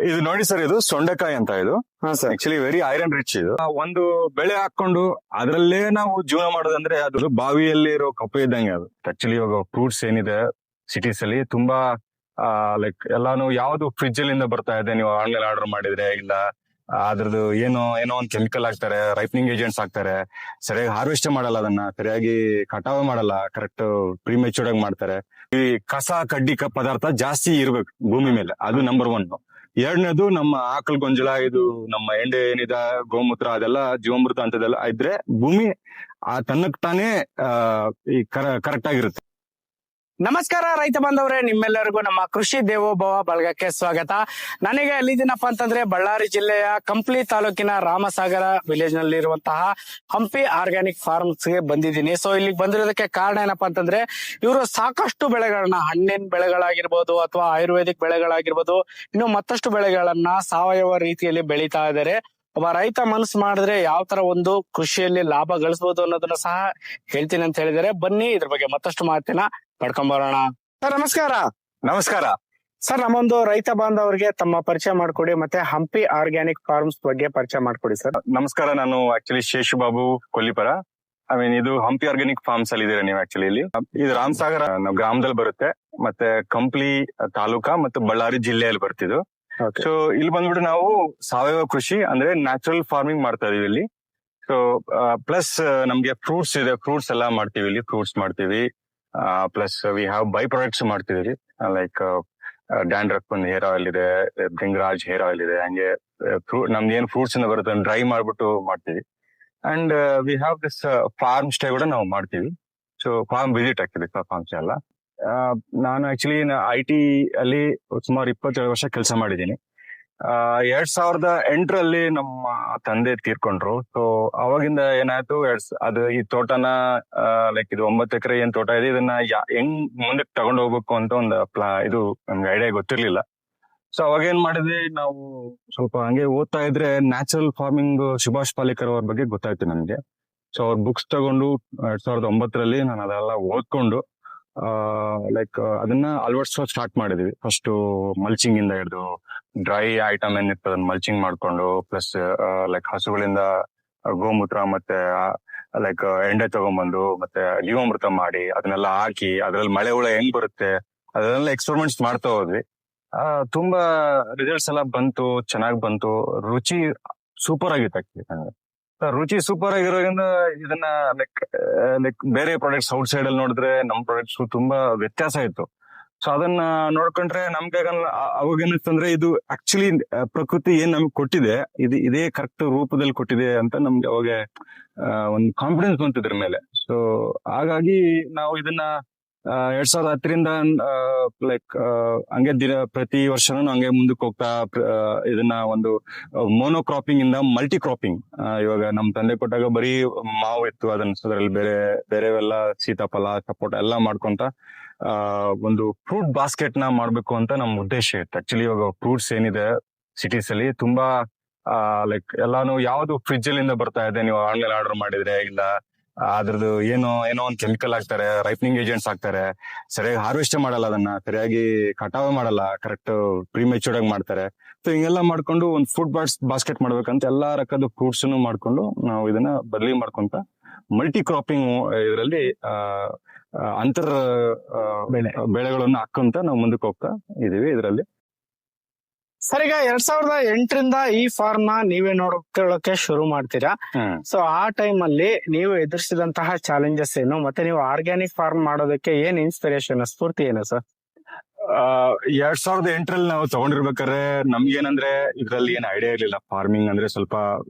ಇದು ನೋಡಿ ಸರ್, ಇದು ಸೊಂಡೆಕಾಯಿ ಅಂತ. ಇದು ಹಾ sir. Actually very iron rich. ಇದು ಒಂದು ಬೆಳೆ ಹಾಕೊಂಡು ಅದ್ರಲ್ಲೇ ನಾವು ಜೀವನ ಮಾಡೋದಂದ್ರೆ ಅದು ಬಾವಿಯಲ್ಲಿ ಇರೋ ಕಪ್ಪೆ ಇದ್ದಂಗೆ. ಅದು ಆಕ್ಚುಲಿ ಇವಾಗ ಫ್ರೂಟ್ಸ್ ಏನಿದೆ ಸಿಟೀಸ್ ಅಲ್ಲಿ ತುಂಬಾ ಲೈಕ್ ಎಲ್ಲಾನು ಯಾವ್ದು ಫ್ರಿಜ್ ಅಲ್ಲಿಂದ ಬರ್ತಾ ಇದೆ. ನೀವು ಆನ್ಲೈನ್ ಆರ್ಡರ್ ಮಾಡಿದ್ರೆ ಇಲ್ಲ ಅದ್ರದ್ದು ಏನೋ ಒಂದು ಕೆಮಿಕಲ್ ಹಾಕ್ತಾರೆ, ರೈಪನಿಂಗ್ ಏಜೆಂಟ್ಸ್ ಹಾಕ್ತಾರೆ, ಸರಿಯಾಗಿ ಹಾರ್ವೆಸ್ಟ್ ಮಾಡಲ್ಲ, ಅದನ್ನ ಸರಿಯಾಗಿ ಕಟಾವು ಮಾಡಲ್ಲ, ಕರೆಕ್ಟ್ ಪ್ರೀಮೆಚೂರ್ಡ್ ಆಗಿ ಮಾಡ್ತಾರೆ. ಈ ಕಸ ಕಡ್ಡಿ ಪದಾರ್ಥ ಜಾಸ್ತಿ ಇರ್ಬೇಕು ಭೂಮಿ ಮೇಲೆ, ಅದು ನಂಬರ್ 1. ಎರಡನೇದು ನಮ್ಮ ಆಕಲ್ ಗೊಂಜಲ, ಇದು ನಮ್ಮ ಎಂಡೆ ಏನಿದೆ ಗೋಮೂತ್ರ, ಅದೆಲ್ಲ ಜೀವಾಮೃತ ಅಂತದೆಲ್ಲ ಇದ್ರೆ ಭೂಮಿ ತನ್ನಕ್ ತಾನೇ ಈ ಕರೆಕ್ಟ್ ಆಗಿರುತ್ತೆ. ನಮಸ್ಕಾರ ರೈತ ಬಾಂಧವರೇ, ನಿಮ್ಮೆಲ್ಲರಿಗೂ ನಮ್ಮ ಕೃಷಿ ದೇವೋಭವ ಬಳಗಕ್ಕೆ ಸ್ವಾಗತ. ನನಗೆ ಎಲ್ಲಿದ್ದೀನಪ್ಪ ಅಂತಂದ್ರೆ ಬಳ್ಳಾರಿ ಜಿಲ್ಲೆಯ ಕಂಪ್ಲಿ ತಾಲೂಕಿನ ರಾಮಸಾಗರ ವಿಲೇಜ್ ನಲ್ಲಿ ಇರುವಂತಹ ಹಂಪಿ ಆರ್ಗ್ಯಾನಿಕ್ ಫಾರ್ಮ್ಸ್ ಗೆ ಬಂದಿದ್ದೀನಿ. ಸೊ ಇಲ್ಲಿಗೆ ಬಂದಿರೋದಕ್ಕೆ ಕಾರಣ ಏನಪ್ಪಾ ಅಂತಂದ್ರೆ ಇವರು ಸಾಕಷ್ಟು ಬೆಳೆಗಳನ್ನ, ಹಣ್ಣಿನ ಬೆಳೆಗಳಾಗಿರ್ಬೋದು ಅಥವಾ ಆಯುರ್ವೇದಿಕ್ ಬೆಳೆಗಳಾಗಿರ್ಬೋದು, ಇನ್ನು ಮತ್ತಷ್ಟು ಬೆಳೆಗಳನ್ನ ಸಾವಯವ ರೀತಿಯಲ್ಲಿ ಬೆಳೀತಾ ಇದ್ದಾರೆ. ಒಬ್ಬ ರೈತ ಮನಸ್ಸು ಮಾಡಿದ್ರೆ ಯಾವ ತರ ಒಂದು ಕೃಷಿಯಲ್ಲಿ ಲಾಭ ಗಳಿಸಬಹುದು ಅನ್ನೋದನ್ನ ಸಹ ಹೇಳ್ತೀನಿ ಅಂತ ಹೇಳಿದರೆ. ಬನ್ನಿ ಇದ್ರ ಬಗ್ಗೆ ಮತ್ತಷ್ಟು ಮಾಹಿತಿನ ಪಡ್ಕೊಂಬರೋಣ. ಸರ್ ನಮಸ್ಕಾರ. ನಮಸ್ಕಾರ ಸರ್, ನಮ್ಮೊಂದು ರೈತ ಬಾಂಧವರಿಗೆ ತಮ್ಮ ಪರಿಚಯ ಮಾಡ್ಕೊಡಿ, ಮತ್ತೆ ಹಂಪಿ ಆರ್ಗ್ಯಾನಿಕ್ ಫಾರ್ಮ್ಸ್ ಬಗ್ಗೆ ಪರಿಚಯ ಮಾಡ್ಕೊಡಿ ಸರ್. ನಮಸ್ಕಾರ, ನಾನು ಆಕ್ಚುಲಿ ಶೇಷುಬಾಬು ಕೊಲ್ಲಿಪರ. ಇದು ಹಂಪಿ ಆರ್ಗ್ಯಾನಿಕ್ ಫಾರ್ಮ್ಸ್ ಅಲ್ಲಿ ಇದೀರ ನೀವು. ಆಕ್ಚುಲಿ ಇದು ರಾಮಸಾಗರ ನಾವು ಗ್ರಾಮದಲ್ಲಿ ಬರುತ್ತೆ, ಮತ್ತೆ ಕಂಪ್ಲಿ ತಾಲೂಕಾ ಮತ್ತು ಬಳ್ಳಾರಿ ಜಿಲ್ಲೆಯಲ್ಲಿ ಬರ್ತಿದ್ದು. ಸೊ ಇಲ್ಲಿ ಬಂದ್ಬಿಟ್ಟು ನಾವು ಸಾವಯವ ಕೃಷಿ ಅಂದ್ರೆ ನ್ಯಾಚುರಲ್ ಫಾರ್ಮಿಂಗ್ ಮಾಡ್ತಾ ಇದೀವಿ ಇಲ್ಲಿ. ಸೊ ಪ್ಲಸ್ ನಮ್ಗೆ ಫ್ರೂಟ್ಸ್ ಇದೆ, ಫ್ರೂಟ್ಸ್ ಎಲ್ಲ ಮಾಡ್ತೀವಿ ಇಲ್ಲಿ. ಫ್ರೂಟ್ಸ್ ಮಾಡ್ತೀವಿ, plus we have by products ಮಾಡ್ತಿದೀವಿ. ಲೈಕ್ ಡ್ಯಾಂಡ್ರಫ್ ಒಂದು ಹೇರ್ ಆಯಿಲ್ ಇದೆ, ಭೃಂಗರಾಜ್ ಹೇರ್ ಆಯಿಲ್ ಇದೆ. ಹಂಗೆ ನಮ್ದು ಏನ್ ಫ್ರೂಟ್ಸ್ ಇಂದ ಬರುತ್ತೆ ಡ್ರೈ ಮಾಡ್ಬಿಟ್ಟು ಮಾಡ್ತೀವಿ. And we have this farm stay ಕೂಡ ನಾವು ಮಾಡ್ತೀವಿ. ಸೊ ಫಾರ್ಮ್ ವಿಸಿಟ್ ಆಗ್ತಿದೆ ಫಾರ್ಮ್ಸ್ ಎಲ್ಲ. ನಾನು ಆಕ್ಚುಲಿ IT ಅಲ್ಲಿ ಸುಮಾರು 27 ವರ್ಷ ಕೆಲಸ ಮಾಡಿದ್ದೀನಿ. 2008ರಲ್ಲಿ ನಮ್ಮ ತಂದೆ ತೀರ್ಕೊಂಡ್ರು. ಸೊ ಅವಾಗಿಂದ ಏನಾಯ್ತು, ಅದು ಈ ತೋಟನ ಲೈಕ್ ಇದು 9 ಎಕರೆ ಏನ್ ತೋಟ ಇದೆ, ಇದನ್ನ ಹೆಂಗ್ ಮುಂದಕ್ಕೆ ತಗೊಂಡು ಹೋಗ್ಬೇಕು ಅಂತ ಒಂದು ಇದು ನಮ್ಗೆ ಐಡಿಯಾ ಗೊತ್ತಿರ್ಲಿಲ್ಲ. ಸೊ ಅವಾಗ ಏನ್ ಮಾಡಿದ್ವಿ, ನಾವು ಸ್ವಲ್ಪ ಹಂಗೆ ಓದ್ತಾ ಇದ್ರೆ ನ್ಯಾಚುರಲ್ ಫಾರ್ಮಿಂಗ್ ಸುಭಾಷ್ ಪಾಲೇಕರ್ ಅವ್ರ ಬಗ್ಗೆ ಗೊತ್ತಾಯ್ತು ನನ್ಗೆ. ಸೊ ಅವ್ರ ಬುಕ್ಸ್ ತಗೊಂಡು 2009ರಲ್ಲಿ ನಾನು ಅದೆಲ್ಲ ಓದ್ಕೊಂಡು ಲೈಕ್ ಅದನ್ನ ಅಳವಡಿಸೋಕೆ ಸ್ಟಾರ್ಟ್ ಮಾಡಿದ್ವಿ. ಫಸ್ಟ್ ಮಲ್ಚಿಂಗ್ ಇಂದ ಹಿಡಿದು ಡ್ರೈ ಐಟಮ್ ಏನಿರ್ತದೆ ಅದನ್ನ ಮಲ್ಚಿಂಗ್ ಮಾಡ್ಕೊಂಡು, ಪ್ಲಸ್ ಲೈಕ್ ಹಸುಗಳಿಂದ ಗೋಮೂತ್ರ ಮತ್ತೆ ಲೈಕ್ ಎಂಡೆ ತಗೊಂಡ್ಬಂದು ಮತ್ತೆ ಜೀವಾಮೃತ ಮಾಡಿ ಅದನ್ನೆಲ್ಲ ಹಾಕಿ ಅದ್ರಲ್ಲಿ ಮಳೆ ಹುಳ ಹೆಂಗ್ ಬರುತ್ತೆ ಅದನ್ನೆಲ್ಲ ಎಕ್ಸ್ಪೆರಿಮೆಂಟ್ಸ್ ಮಾಡ್ತಾ ಹೋದ್ವಿ. ತುಂಬಾ ರಿಸಲ್ಟ್ಸ್ ಎಲ್ಲ ಬಂತು, ಚೆನ್ನಾಗ್ ಬಂತು. ರುಚಿ ಸೂಪರ್ ಆಗಿತ್ತು ಆಕ್ಚುಲಿ ನನಗೆ. ರುಚಿ ಸೂಪರ್ ಆಗಿರೋದ್ರಿಂದ ಇದನ್ನ ಲೈಕ್ ಬೇರೆ ಪ್ರಾಡಕ್ಟ್ಸ್ ಔಟ್ ಸೈಡ್ ಅಲ್ಲಿ ನೋಡಿದ್ರೆ ನಮ್ ಪ್ರಾಡಕ್ಟ್ಸ್ ತುಂಬಾ ವ್ಯತ್ಯಾಸ ಇತ್ತು. ಸೊ ಅದನ್ನ ನೋಡ್ಕೊಂಡ್ರೆ ನಮ್ಗೆ ಅವಾಗ ಏನಿಸ್ತಂದ್ರೆ ಇದು ಆಕ್ಚುಲಿ ಪ್ರಕೃತಿ ಏನ್ ನಮ್ಗೆ ಕೊಟ್ಟಿದೆ, ಇದೇ ಕರೆಕ್ಟ್ ರೂಪದಲ್ಲಿ ಕೊಟ್ಟಿದೆ ಅಂತ ನಮ್ಗೆ ಅವಾಗ ಒಂದು ಕಾನ್ಫಿಡೆನ್ಸ್ ಬಂತು ಇದ್ರ ಮೇಲೆ. ಸೊ ಹಾಗಾಗಿ ನಾವು ಇದನ್ನ 2010ರಿಂದ ಲೈಕ್ ಹಂಗೆ ಪ್ರತಿ ವರ್ಷನೂ ಹಂಗೆ ಮುಂದಕ್ಕೆ ಹೋಗ್ತಾ ಇದನ್ನ ಒಂದು ಮೋನೋ ಕ್ರಾಪಿಂಗ್ ಇಂದ ಮಲ್ಟಿ ಕ್ರಾಪಿಂಗ್. ಇವಾಗ ನಮ್ ತಂದೆ ಕೊಟ್ಟಾಗ ಬರೀ ಮಾವು ಇತ್ತು, ಅದರಲ್ಲಿ ಬೇರೆವೆಲ್ಲ ಸೀತಾಫಲ, ಸಪೋಟ ಎಲ್ಲ ಮಾಡ್ಕೊಂತ ಒಂದು ಫ್ರೂಟ್ ಬಾಸ್ಕೆಟ್ ನ ಮಾಡ್ಬೇಕು ಅಂತ ನಮ್ ಉದ್ದೇಶ ಇತ್ತು. ಆಕ್ಚುಲಿ ಇವಾಗ ಫ್ರೂಟ್ಸ್ ಏನಿದೆ ಸಿಟೀಸ್ ಅಲ್ಲಿ ತುಂಬಾ ಲೈಕ್ ಎಲ್ಲಾನು ಯಾವ್ದು ಫ್ರಿಜ್ ಅಲ್ಲಿಂದ ಬರ್ತಾ ಇದೆ. ನೀವು ಆನ್ಲೈನ್ ಆರ್ಡರ್ ಮಾಡಿದ್ರೆ ಇಲ್ಲ ಅದ್ರದ್ದು ಏನೋ ಒಂದು ಕೆಮಿಕಲ್ ಹಾಕ್ತಾರೆ, ರೈಪನಿಂಗ್ ಏಜೆಂಟ್ಸ್ ಹಾಕ್ತಾರೆ, ಸರಿಯಾಗಿ ಹಾರ್ವೆಸ್ಟ್ ಮಾಡಲ್ಲ, ಅದನ್ನ ಸರಿಯಾಗಿ ಕಟಾವು ಮಾಡಲ್ಲ, ಕರೆಕ್ಟ್ ಪ್ರೀಮೆಚೂರ್ಡ್ ಆಗಿ ಮಾಡ್ತಾರೆ. ಸೊ ಹಿಂಗೆಲ್ಲ ಮಾಡ್ಕೊಂಡು ಒಂದು ಫುಡ್ ಬಾಸ್ಕೆಟ್ ಮಾಡ್ಬೇಕಂತ ಎಲ್ಲಾ ರಕದ ಫ್ರೂಟ್ಸ್ ಮಾಡ್ಕೊಂಡು ನಾವು ಇದನ್ನ ಬದಲಿ ಮಾಡ್ಕೊಂತ ಮಲ್ಟಿ ಕ್ರಾಪಿಂಗ್ ಇದರಲ್ಲಿ ಅಂತರ್ ಬೆಳೆಗಳನ್ನು ಹಾಕೊಂತ ನಾವು ಮುಂದಕ್ಕೆ ಹೋಗ್ತಾ ಇದೀವಿ ಇದರಲ್ಲಿ. ಸರ್, ಈಗ 2008ರಿಂದ ಈ ಫಾರ್ಮ್ ನ ನೀವೇ ನೋಡ್ಕೊಳ್ಳೋಕೆ ಶುರು ಮಾಡ್ತೀರಾ. ಸೊ ಆ ಟೈಮ್ ಅಲ್ಲಿ ನೀವು ಎದುರಿಸಿದಂತಹ ಚಾಲೆಂಜಸ್ ಏನು, ಮತ್ತೆ ನೀವು ಆರ್ಗ್ಯಾನಿಕ್ ಫಾರ್ಮ್ ಮಾಡೋದಕ್ಕೆ ಏನ್ ಇನ್ಸ್ಪಿರೇಷನ್, ಸ್ಫೂರ್ತಿ ಏನು ಸರ್? 2008ರಲ್ಲಿ ನಾವು ತಗೊಂಡಿರ್ಬೇಕಾದ್ರೆ ನಮ್ಗೇನಂದ್ರೆ ಇದ್ರಲ್ಲಿ ಏನ್ ಐಡಿಯಾ ಇರ್ಲಿಲ್ಲ. ಫಾರ್ಮಿಂಗ್ ಅಂದ್ರೆ ಸ್ವಲ್ಪ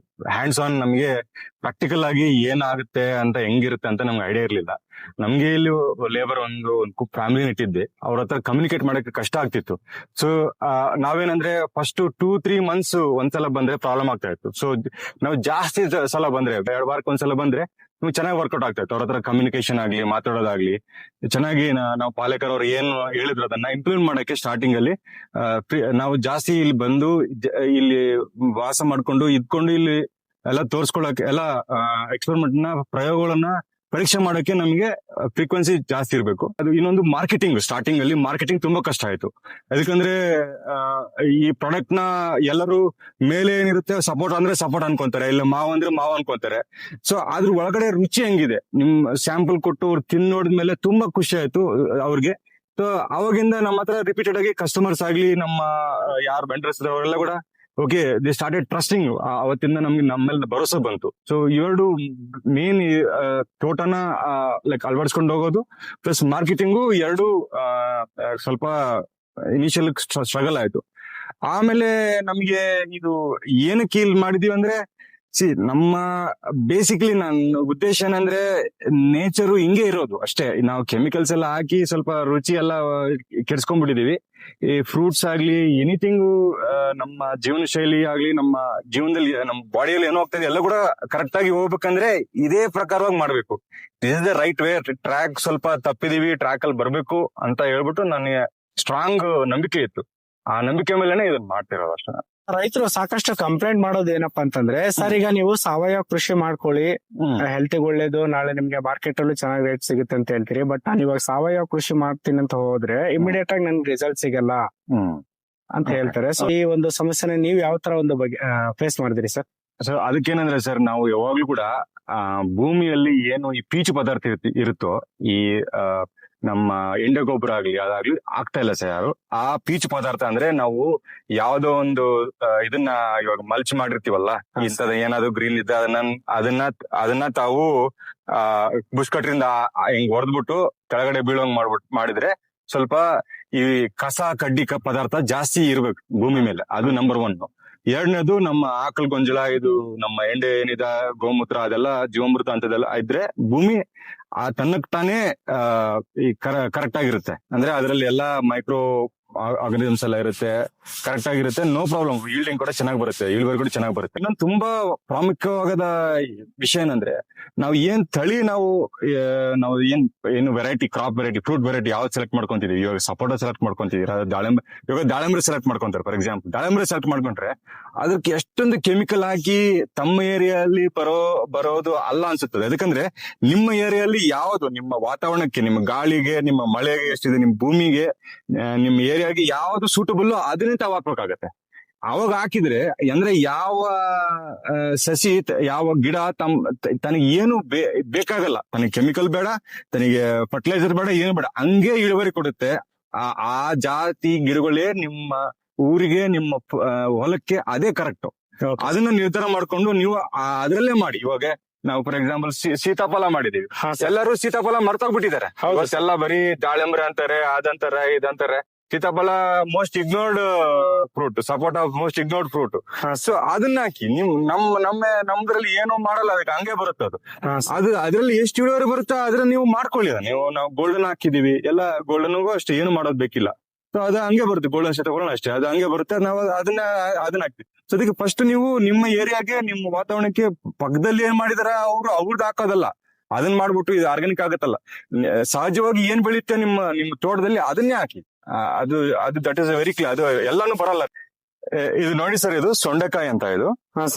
ಹ್ಯಾಂಡ್ಸ್ ಆನ್, ನಮ್ಗೆ ಪ್ರಾಕ್ಟಿಕಲ್ ಆಗಿ ಏನಾಗುತ್ತೆ ಅಂತ ಹೆಂಗಿರುತ್ತೆ ಅಂತ ನಮ್ಗೆ ಐಡಿಯಾ ಇರ್ಲಿಲ್ಲ. ನಮ್ಗೆ ಇಲ್ಲಿ ಲೇಬರ್ ಒಂದು ಫ್ಯಾಮಿಲಿ ಇಟ್ಟಿದ್ದೆ, ಅವ್ರ ಹತ್ರ ಕಮ್ಯುನಿಕೇಟ್ ಮಾಡಕ್ಕೆ ಕಷ್ಟ ಆಗ್ತಿತ್ತು. ಸೊ ನಾವೇನಂದ್ರೆ ಫಸ್ಟ್ 2-3 ಮಂತ್ಸ್ ಒಂದ್ಸಲ ಬಂದ್ರೆ ಪ್ರಾಬ್ಲಮ್ ಆಗ್ತಾ ಇತ್ತು. ಸೊ ನಾವು ಜಾಸ್ತಿ ಸಲ ಬಂದ್ರೆ 2 ವಾರಕ್ಕೆ ಒಂದ್ಸಲ ಬಂದ್ರೆ ನಮ್ಗೆ ಚೆನ್ನಾಗಿ ವರ್ಕೌಟ್ ಆಗ್ತಾ ಇತ್ತು. ಅವ್ರ ಹತ್ರ ಕಮ್ಯುನಿಕೇಶನ್ ಆಗ್ಲಿ, ಮಾತಾಡೋದಾಗ್ಲಿ ಚೆನ್ನಾಗಿ ನಾವು ಪಾಲೇಕರ್ ಅವ್ರು ಏನು ಹೇಳಿದ್ರು ಅದನ್ನ ಇಂಪ್ಲಿಮೆಂಟ್ ಮಾಡಕ್ಕೆ ಸ್ಟಾರ್ಟಿಂಗ್ ಅಲ್ಲಿ ನಾವು ಜಾಸ್ತಿ ಇಲ್ಲಿ ಬಂದು ಇಲ್ಲಿ ವಾಸ ಮಾಡ್ಕೊಂಡು ಇದ್ಕೊಂಡು ಇಲ್ಲಿ ಎಲ್ಲ ತೋರ್ಸ್ಕೊಳಕ್ಕೆ ಎಲ್ಲ ಎಕ್ಸ್ಪೆರಿಮೆಂಟ್ ನ ಪ್ರಯೋಗಗಳನ್ನ ಪರೀಕ್ಷೆ ಮಾಡೋಕೆ ನಮಗೆ ಫ್ರೀಕ್ವೆನ್ಸಿ ಜಾಸ್ತಿ ಇರಬೇಕು. ಅದು ಇನ್ನೊಂದು ಮಾರ್ಕೆಟಿಂಗ್, ಸ್ಟಾರ್ಟಿಂಗ್ ಅಲ್ಲಿ ಮಾರ್ಕೆಟಿಂಗ್ ತುಂಬಾ ಕಷ್ಟ ಆಯ್ತು. ಅದಕ್ಕಂದ್ರೆ ಈ ಪ್ರಾಡಕ್ಟ್ ನ ಎಲ್ಲರೂ ಮೇಲೆ ಏನಿರುತ್ತೆ ಸಪೋರ್ಟ್ ಅಂದ್ರೆ ಸಪೋರ್ಟ್ ಅನ್ಕೊಂತಾರೆ, ಇಲ್ಲ ಮಾವ್ ಅಂದ್ರೆ ಮಾವ್ ಅನ್ಕೊಂತಾರೆ. ಸೊ ಅದ್ರ ಒಳಗಡೆ ರುಚಿ ಹೆಂಗಿದೆ ನಿಮ್ ಸ್ಯಾಂಪಲ್ ಕೊಟ್ಟು ಅವ್ರು ತಿಂದ್ ನೋಡಿದ್ಮೇಲೆ ತುಂಬಾ ಖುಷಿ ಆಯ್ತು ಅವ್ರಿಗೆ. ಸೊ ಅವಾಗಿಂದ ನಮ್ಮ ಹತ್ರ ರಿಪೀಟೆಡ್ ಆಗಿ ಕಸ್ಟಮರ್ಸ್ ಆಗ್ಲಿ, ನಮ್ಮ ಯಾರು ವೆಂಡರ್ಸ್ ಅವರೆಲ್ಲ ಕೂಡ ಓಕೆ ದೇ ಸ್ಟಾರ್ಟೆಡ್ ಟ್ರಸ್ಟಿಂಗ್. ಅವತ್ತಿಂದ ನಮ್ಗೆ ನಮ್ಮೇಲೆ ಭರೋಸೆ ಬಂತು. ಸೊ ಇವೆರಡು ಮೇನ್ ತೋಟನ ಲೈಕ್ ಅಳವಡಿಸ್ಕೊಂಡು ಹೋಗೋದು ಪ್ಲಸ್ ಮಾರ್ಕೆಟಿಂಗು ಎರಡು ಸ್ವಲ್ಪ ಇನಿಷಿಯಲ್ ಸ್ಟ್ರಗಲ್ ಆಯ್ತು. ಆಮೇಲೆ ನಮ್ಗೆ ಇದು ಏನಕ್ಕೆ ಇಲ್ಲಿ ಮಾಡಿದೀವಿ ಅಂದ್ರೆ ನಮ್ಮ ಬೇಸಿಕ್ಲಿ ನನ್ನ ಉದ್ದೇಶ ಏನಂದ್ರೆ ನೇಚರು ಹಿಂಗೆ ಇರೋದು ಅಷ್ಟೇ. ನಾವು ಕೆಮಿಕಲ್ಸ್ ಎಲ್ಲ ಹಾಕಿ ಸ್ವಲ್ಪ ರುಚಿ ಎಲ್ಲ ಕೆಡ್ಸ್ಕೊಂಡ್ಬಿಟ್ಟಿದೀವಿ. ಈ ಫ್ರೂಟ್ಸ್ ಆಗ್ಲಿ ಎನಿಥಿಂಗು ನಮ್ಮ ಜೀವನ ಶೈಲಿ ಆಗ್ಲಿ, ನಮ್ಮ ಜೀವನದಲ್ಲಿ ನಮ್ಮ ಬಾಡಿಯಲ್ಲಿ ಏನೋ ಹೋಗ್ತದೆ ಎಲ್ಲ ಕೂಡ ಕರೆಕ್ಟ್ ಆಗಿ ಹೋಗ್ಬೇಕಂದ್ರೆ ಇದೇ ಪ್ರಕಾರವಾಗಿ ಮಾಡ್ಬೇಕು. This is the right way. Track ಸ್ವಲ್ಪ ತಪ್ಪಿದೀವಿ, ಟ್ರ್ಯಾಕ್ ಅಲ್ಲಿ ಬರ್ಬೇಕು ಅಂತ ಹೇಳ್ಬಿಟ್ಟು ನನಗೆ ಸ್ಟ್ರಾಂಗ್ ನಂಬಿಕೆ ಇತ್ತು. ಆ ನಂಬಿಕೆ ಮೇಲೆನೆ ಇದನ್ನ ಮಾಡ್ತಿರೋದು ಅಷ್ಟೇ. ರೈತರು ಸಾಕಷ್ಟು ಕಂಪ್ಲೇಂಟ್ ಮಾಡೋದು ಏನಪ್ಪಾ ಅಂತಂದ್ರೆ, ಸರ್ ಈಗ ನೀವು ಸಾವಯವ ಕೃಷಿ ಮಾಡ್ಕೊಳ್ಳಿ, ಹೆಲ್ತ್ ಒಳ್ಳೇದು, ನಾಳೆ ನಿಮ್ಗೆ ಮಾರ್ಕೆಟ್ ಅಲ್ಲೂ ಚೆನ್ನಾಗಿ ರೇಟ್ ಸಿಗುತ್ತೆ ಅಂತ ಹೇಳ್ತೀರಿ. ಬಟ್ ನಾನು ಇವಾಗ ಸಾವಯವ ಕೃಷಿ ಮಾಡ್ತೀನಿ ಅಂತ ಹೋದ್ರೆ ಇಮಿಡಿಯೇಟ್ ಆಗಿ ನನ್ಗೆ ರಿಸಲ್ಟ್ ಸಿಗಲ್ಲ ಅಂತ ಹೇಳ್ತಾರೆ. ಸೊ ಈ ಒಂದು ಸಮಸ್ಯೆನ ನೀವು ಯಾವ ತರ ಒಂದು ಫೇಸ್ ಮಾಡಿದಿರಿ ಸರ್? ಸೊ ಅದಕ್ಕೇನಂದ್ರೆ ಸರ್, ನಾವು ಯಾವಾಗ್ಲೂ ಕೂಡ ಭೂಮಿಯಲ್ಲಿ ಏನು ಈ ಪೀಚು ಪದಾರ್ಥ ಇರುತ್ತೋ, ಈ ನಮ್ಮ ಎಂಡೆ ಗೊಬ್ಬರ ಆಗ್ಲಿ ಅದಾಗ್ಲಿ ಆಗ್ತಾ ಇಲ್ಲ ಸರ್ ಯಾರು. ಆ ಪೀಚು ಪದಾರ್ಥ ಅಂದ್ರೆ ನಾವು ಯಾವ್ದೋ ಒಂದು ಇದನ್ನ ಇವಾಗ ಮಲ್ಚ್ ಮಾಡಿರ್ತೀವಲ್ಲ, ಇಂಥದ ಏನಾದ್ರು ಗ್ರೀನ್ ಇದ್ದ ಅದನ್ನ ತಾವು ಬುಷ್ ಕಟ್ರಿಂದ ಹಿಂಗ್ ಹೊಡೆದ್ಬಿಟ್ಟು ಕೆಳಗಡೆ ಬೀಳೋಂಗ್ ಮಾಡಿದ್ರೆ ಸ್ವಲ್ಪ ಈ ಕಸ ಕಡ್ಡಿ ಪದಾರ್ಥ ಜಾಸ್ತಿ ಇರ್ಬೇಕು ಭೂಮಿ ಮೇಲೆ. ಅದು ನಂಬರ್ 1. ಎರಡನೇದು ನಮ್ಮ ಆಕಲ್ ಗೊಂಜಲ, ಇದು ನಮ್ಮ ಎಂಡೆ ಏನಿದೆ ಗೋಮೂತ್ರ, ಅದೆಲ್ಲ ಜೀವಾಮೃತ ಅಂತದೆಲ್ಲ ಇದ್ರೆ ಭೂಮಿ ತನ್ನಕ್ ತಾನೇ ಈ ಕರೆಕ್ಟ್ ಆಗಿರುತ್ತೆ. ಅಂದ್ರೆ ಅದರಲ್ಲಿ ಎಲ್ಲಾ ಮೈಕ್ರೋ ಆರ್ಗನಿಸಮ್ಸ್ ಎಲ್ಲ ಇರುತ್ತೆ, ಕರೆಕ್ಟ್ ಆಗಿರುತ್ತೆ, ನೋ ಪ್ರಾಬ್ಲಮ್. ಈಲ್ಡಿಂಗ್ ಕೂಡ ಚೆನ್ನಾಗಿ ಬರುತ್ತೆ, ಇಳುವರಿ ಕೂಡ ಚೆನ್ನಾಗಿ ಬರುತ್ತೆ. ಇನ್ನೊಂದು ತುಂಬಾ ಪ್ರಾಮುಖ್ಯವಾದ ವಿಷಯ ಏನಂದ್ರೆ, ನಾವು ಏನ್ ತಳಿ ನಾವು ಏನು variety, crop variety, fruit variety ಯಾವ್ದು ಸೆಲೆಕ್ಟ್ ಮಾಡ್ಕೊಂತಿದೀವಿ. ಇವಾಗ ಸಪೋಟ ಸೆಲೆಕ್ಟ್ ಮಾಡ್ಕೊಂತಿದೀರ, ಇವಾಗ ದಾಳಿಂಬ್ರೆ ಸೆಲೆಕ್ಟ್ ಮಾಡ್ಕೊಂತಾರೆ. ಫಾರ್ ಎಕ್ಸಾಂಪಲ್ ದಾಳಿಂಬ್ರೆ ಸೆಲೆಕ್ಟ್ ಮಾಡ್ಕೊಂಡ್ರೆ ಅದಕ್ಕೆ ಎಷ್ಟೊಂದು ಕೆಮಿಕಲ್ ಹಾಕಿ ತಮ್ಮ ಏರಿಯಾದಲ್ಲಿ ಬರೋದು ಅಲ್ಲ ಅನ್ಸುತ್ತದೆ. ಯಾಕಂದ್ರೆ ನಿಮ್ಮ ಏರಿಯಾದಲ್ಲಿ ಯಾವ್ದು ನಿಮ್ಮ ವಾತಾವರಣಕ್ಕೆ, ನಿಮ್ಮ ಗಾಳಿಗೆ, ನಿಮ್ಮ ಮಳೆಗೆ ಎಷ್ಟಿದೆ, ನಿಮ್ಮ ಭೂಮಿಗೆ, ನಿಮ್ಮ ಏರಿಯಾಗೆ ಯಾವ್ದು ಸೂಟಬಲ್ ಅದನ್ನೇ ತಾವು ಹಾಕ್ಬೇಕಾಗತ್ತೆ. ಅವಾಗ ಹಾಕಿದ್ರೆ ಅಂದ್ರೆ ಯಾವ ಸಸಿ, ಯಾವ ಗಿಡ ತನಗೆ ಏನು ಬೇಕಾಗಲ್ಲ, ತನಗೆ ಕೆಮಿಕಲ್ ಬೇಡ, ತನಗೆ ಫರ್ಟಿಲೈಸರ್ ಬೇಡ, ಏನು ಬೇಡ, ಹಂಗೆ ಇಳುವರಿ ಕೊಡುತ್ತೆ. ಆ ಜಾತಿ ಗಿಡಗಳೇ ನಿಮ್ಮ ಊರಿಗೆ, ನಿಮ್ಮ ಹೊಲಕ್ಕೆ ಅದೇ ಕರೆಕ್ಟ್. ಅದನ್ನ ನಿರ್ಧಾರ ಮಾಡ್ಕೊಂಡು ನೀವು ಅದ್ರಲ್ಲೇ ಮಾಡಿ. ಇವಾಗ ನಾವು ಫಾರ್ ಎಕ್ಸಾಂಪಲ್ ಸೀತಾಫಲ ಮಾಡಿದೀವಿ, ಎಲ್ಲರೂ ಸೀತಾಫಲ ಮರ್ತೋಗ್ಬಿಟ್ಟಿದ್ದಾರೆ. ಎಲ್ಲ ಬರೀ ದಾಳಿಂಬ್ರೆ ಅಂತಾರೆ, ಅದಂತಾರೆ, ಇದಂತಾರೆ. ಸೀತಾಫಲ ಮೋಸ್ಟ್ ಇಗ್ನೋರ್ಡ್ ಫ್ರೂಟ್, ಸಪೋಟ ಮೋಸ್ಟ್ ಇಗ್ನೋರ್ಡ್ ಫ್ರೂಟ್. ಸೊ ಅದನ್ನ ಹಾಕಿ ನೀವು ನಮ್ದ್ರಲ್ಲಿ ಏನೋ ಮಾಡಲ್ಲ, ಅದಕ್ಕೆ ಹಂಗೆ ಬರುತ್ತೆ ಅದು ಅದ್ರಲ್ಲಿ ಎಷ್ಟು ಇಳುವರಿ ಬರುತ್ತೋ ಅದ್ರ ನೀವು ಮಾಡ್ಕೊಳ್ಳಿ. ನಾವು ಗೋಲ್ಡನ್ ಹಾಕಿದೀವಿ, ಎಲ್ಲ ಗೋಲ್ಡನ್ಗೂ ಅಷ್ಟೇ, ಏನು ಮಾಡೋದ್ ಬೇಕಿಲ್ಲ. ಸೊ ಅದು ಹಂಗೆ ಬರುತ್ತೆ, ಗೋಲ್ಡನ್ ಶತಕೋಣ ಅಷ್ಟೇ, ಅದು ಹಂಗೆ ಬರುತ್ತೆ. ನಾವು ಅದನ್ನ ಹಾಕ್ತಿವಿ. ಸೊ ಅದಕ್ಕೆ ಫಸ್ಟ್ ನೀವು ನಿಮ್ಮ ಏರಿಯಾಗೆ, ನಿಮ್ಮ ವಾತಾವರಣಕ್ಕೆ ಪಕ್ಕದಲ್ಲಿ ಏನ್ ಮಾಡಿದಾರ ಅವ್ರದ್ದು ಹಾಕೋದಲ್ಲ, ಅದನ್ನ ಮಾಡ್ಬಿಟ್ಟು ಇದು ಆರ್ಗ್ಯಾನಿಕ್ ಆಗತ್ತಲ್ಲ, ಸಹಜವಾಗಿ ಏನ್ ಬೆಳೆಯುತ್ತೆ ನಿಮ್ಮ ತೋಟದಲ್ಲಿ ಅದನ್ನೇ ಹಾಕಿ. ಅದು ದಟ್ ಇಸ್ ವೆರಿ ಕ್ಲಿಯರ್. ಅದು ಎಲ್ಲಾನು ಬರಲ್ಲ. ಇದು ನೋಡಿ ಸರ್, ಇದು ಸೊಂಡೆಕಾಯಿ ಅಂತ. ಇದು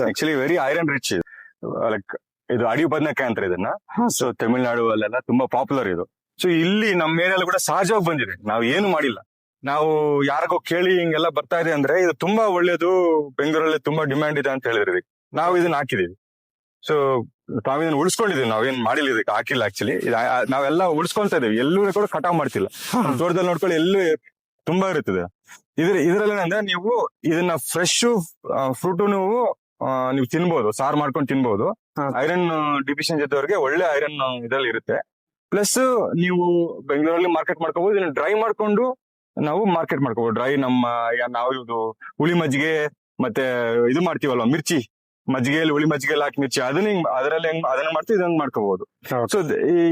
actually very iron rich. Like ಇದು ಅಡಿ ಬದನೆಕಾಯಿ ಅಂತ ಇದನ್ನ. ಸೊ ತಮಿಳ್ನಾಡು ಅಲ್ಲೆಲ್ಲ ತುಂಬಾ ಪಾಪ್ಯುಲರ್ ಇದು. ಸೊ ಇಲ್ಲಿ ನಮ್ಮ ಏರಿಯಲ್ಲಿ ಕೂಡ ಸಹಜವಾಗಿ ಬಂದಿದೆ, ನಾವು ಏನು ಮಾಡಿಲ್ಲ. ನಾವು ಯಾರಿಗೋ ಕೇಳಿ ಹಿಂಗೆಲ್ಲ ಬರ್ತಾ ಇದೆ ಅಂದ್ರೆ ಇದು ತುಂಬಾ ಒಳ್ಳೇದು, ಬೆಂಗಳೂರಲ್ಲಿ ತುಂಬಾ ಡಿಮ್ಯಾಂಡ್ ಇದೆ ಅಂತ ಹೇಳಿದ್ರಿ. ನಾವು ಇದನ್ನ ಹಾಕಿದೀವಿ. ಸೊ ನಾವಿದನ್ನ ಉಳಿಸ್ಕೊಂಡಿದೀವಿ, ನಾವೇನ್ ಮಾಡಿಲ್ಲ, ಇದಕ್ಕೆ ಹಾಕಿಲ್ಲ. ಆಕ್ಚುಲಿ ನಾವೆಲ್ಲ ಉಳಿಸ್ಕೊಂತ ಇದೀವಿ, ಎಲ್ಲೂ ಕೂಡ ಕಟಾವ್ ಮಾಡ್ತಿಲ್ಲ. ತೋಟದಲ್ಲಿ ನೋಡ್ಕೊಳ್ಳಿ, ಎಲ್ಲೂ ತುಂಬಾ ಇರುತ್ತದೆ. ಇದ್ರಲ್ಲಿ ಏನಂದ್ರೆ ನೀವು ಇದನ್ನ ಫ್ರೆಶ್ ಫ್ರೂಟ್ ನೀವು ತಿನ್ಬಹುದು, ಸಾರು ಮಾಡ್ಕೊಂಡು ತಿನ್ಬಹುದು. ಐರನ್ ಡಿಫಿಷಿಯನ್ಸಿ ಇದ್ದವ್ರಿಗೆ ಒಳ್ಳೆ ಐರನ್ ಇದ್ರಲ್ಲಿ ಇರುತ್ತೆ. ಪ್ಲಸ್ ನೀವು ಬೆಂಗಳೂರಲ್ಲಿ ಮಾರ್ಕೆಟ್ ಮಾಡ್ಕೋಬಹುದು. ಇದನ್ನ ಡ್ರೈ ಮಾಡ್ಕೊಂಡು ನಾವು ಮಾರ್ಕೆಟ್ ಮಾಡ್ಕೋಬಹುದು. ಡ್ರೈ ನಾವು ಇದು ಹುಳಿ ಮಜ್ಜಿಗೆ ಮತ್ತೆ ಇದು ಮಾಡ್ತೀವಲ್ವಾ, ಮಿರ್ಚಿ ಮಜ್ಜಿಗೆಯಲ್ಲಿ, ಹುಳಿ ಮಜ್ಜಿಗೆಯಲ್ಲಿ ಹಾಕಿ ಮಿರ್ಚಿ, ಅದನ್ನ ಮಾಡ್ತೀವಿ, ಇದನ್ನ ಮಾಡ್ಕೋಬಹುದು. ಸೊ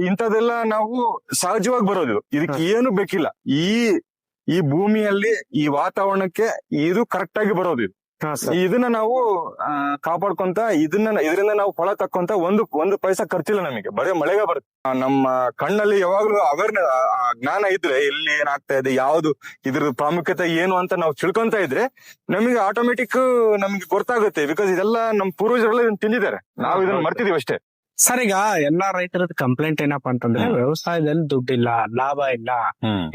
ಇಂಥದೆಲ್ಲ ನಾವು ಸಹಜವಾಗಿ ಬರೋದು, ಇದಕ್ಕೆ ಏನು ಬೇಕಿಲ್ಲ. ಈ ಭೂಮಿಯಲ್ಲಿ, ಈ ವಾತಾವರಣಕ್ಕೆ ಇದು ಕರೆಕ್ಟ್ ಆಗಿ ಬರೋದು. ಇದು ಇದನ್ನ ನಾವು ಕಾಪಾಡ್ಕೊಂತ, ಇದರಿಂದ ನಾವು ಫಲ ತಕ್ಕೊಂತ ಒಂದು ಪೈಸಾ ಖರ್ಚಿಲ್ಲ ನಮಗೆ, ಬರೀ ಮಳೆಗೆ ಬರುತ್ತೆ. ನಮ್ಮ ಕಣ್ಣಲ್ಲಿ ಯಾವಾಗ್ಲೂ ಜ್ಞಾನ ಇದ್ರೆ, ಎಲ್ಲಿ ಏನಾಗ್ತಾ ಇದೆ, ಯಾವ್ದು ಇದ್ರ ಪ್ರಾಮುಖ್ಯತೆ ಏನು ಅಂತ ನಾವು ತಿಳ್ಕೊಂತ ಇದ್ರೆ ನಮಗೆ ಆಟೋಮೆಟಿಕ್ ನಮ್ಗೆ ಗೊತ್ತಾಗುತ್ತೆ. ಬಿಕಾಸ್ ಇದೆಲ್ಲ ನಮ್ಮ ಪೂರ್ವಜರೆಲ್ಲ ಇದನ್ನ ತಿಂದಿದ್ದಾರೆ, ನಾವು ಇದನ್ನ ಮರ್ತಿದೀವಿ ಅಷ್ಟೇ. ಸರ್ ಈಗ ಎಲ್ಲಾ ರೈತರದ ಕಂಪ್ಲೇಂಟ್ ಏನಪ್ಪಾ ಅಂತಂದ್ರೆ ವ್ಯವಸಾಯದಲ್ಲಿ ದುಡ್ಡಿಲ್ಲ, ಲಾಭ ಇಲ್ಲ,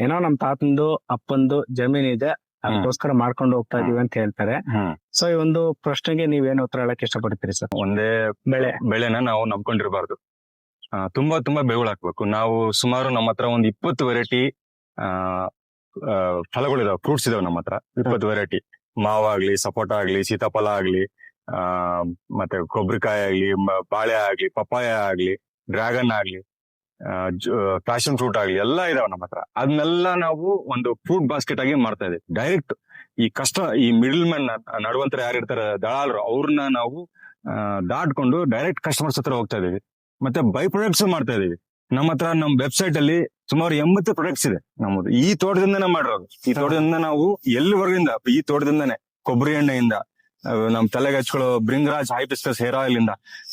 ಏನೋ ನಮ್ ತಾತಂದು ಅಪ್ಪಂದು ಜಮೀನ್ ಇದೆ, ಅದಕ್ಕೋಸ್ಕರ ಮಾಡ್ಕೊಂಡು ಹೋಗ್ತಾ ಇದೀವಿ ಅಂತ ಹೇಳ್ತಾರೆ. ಸೊ ಈ ಒಂದು ಪ್ರಶ್ನೆಗೆ ನೀವೇನು ಉತ್ತರ ಹೇಳಕ್ ಇಷ್ಟಪಡ್ತೀರಿ ಸರ್? ಒಂದೇ ಬೆಳೆನ ನಾವು ನಂಬ್ಕೊಂಡಿರ್ಬಾರ್ದು. ತುಂಬಾ ಬೆಳೆಗಳು ಹಾಕ್ಬೇಕು. ನಾವು ಸುಮಾರು ನಮ್ಮ ಹತ್ರ ಒಂದು 20 ವೆರೈಟಿ ಫಲಗಳಿದಾವೆ, ಫ್ರೂಟ್ಸ್ ಇದಾವೆ ನಮ್ಮ ಹತ್ರ. 20 ವೆರೈಟಿ, ಮಾವಾಗ್ಲಿ, ಸಪೋಟ ಆಗ್ಲಿ, ಸೀತಾಫಲ ಆಗ್ಲಿ, ಮತ್ತೆ ಕೊಬ್ಬರಿಕಾಯಿ ಆಗ್ಲಿ, ಬಾಳೆ ಆಗ್ಲಿ, ಪಪ್ಪಾಯ ಆಗ್ಲಿ, ಡ್ರ್ಯಾಗನ್ ಆಗ್ಲಿ, ಪ್ಯಾಷನ್ ಫ್ರೂಟ್ ಆಗ್ಲಿ, ಎಲ್ಲ ಇದಾವೆ ನಮ್ಮ ಹತ್ರ. ಅದನ್ನೆಲ್ಲ ನಾವು ಒಂದು ಫ್ರೂಟ್ ಬಾಸ್ಕೆಟ್ ಆಗಿ ಮಾಡ್ತಾ ಇದೀವಿ. ಡೈರೆಕ್ಟ್ ಈ ಮಿಡಲ್ ಮ್ಯಾನ್ ನಡುವಂತರ ಯಾರಿರ್ತಾರೆ ದಳಾಲರು, ಅವ್ರನ್ನ ನಾವು ದಾಟ್ಕೊಂಡು ಡೈರೆಕ್ಟ್ ಕಸ್ಟಮರ್ಸ್ ಹತ್ರ ಹೋಗ್ತಾ ಇದೀವಿ. ಮತ್ತೆ ಬೈ ಪ್ರೊಡಕ್ಟ್ಸ್ ಮಾಡ್ತಾ ಇದೀವಿ. ನಮ್ಮ ಹತ್ರ ನಮ್ಮ ವೆಬ್ಸೈಟ್ ಅಲ್ಲಿ ಸುಮಾರು 80 ಪ್ರೊಡಕ್ಟ್ಸ್ ಇದೆ ನಮ್ಮದು. ಈ ತೋಟದಿಂದನೇ ಮಾಡಿರೋದು. ಈ ತೋಟದಿಂದ ನಾವು ಎಲ್ಲಿವರೆಗಿಂದ, ಈ ತೋಟದಿಂದನೇ ಕೊಬ್ಬರಿ ಎಣ್ಣೆಯಿಂದ, ನಮ್ ತಲೆಗೆ ಹಚ್ಕೊಳ್ಳೋ ಬ್ರಿಂಗ್ರಾಜ್ ಹೈಬಿಸ್ಕಸ್ ಹೇರ್ ಆಯಿಲ್ ಇಂದ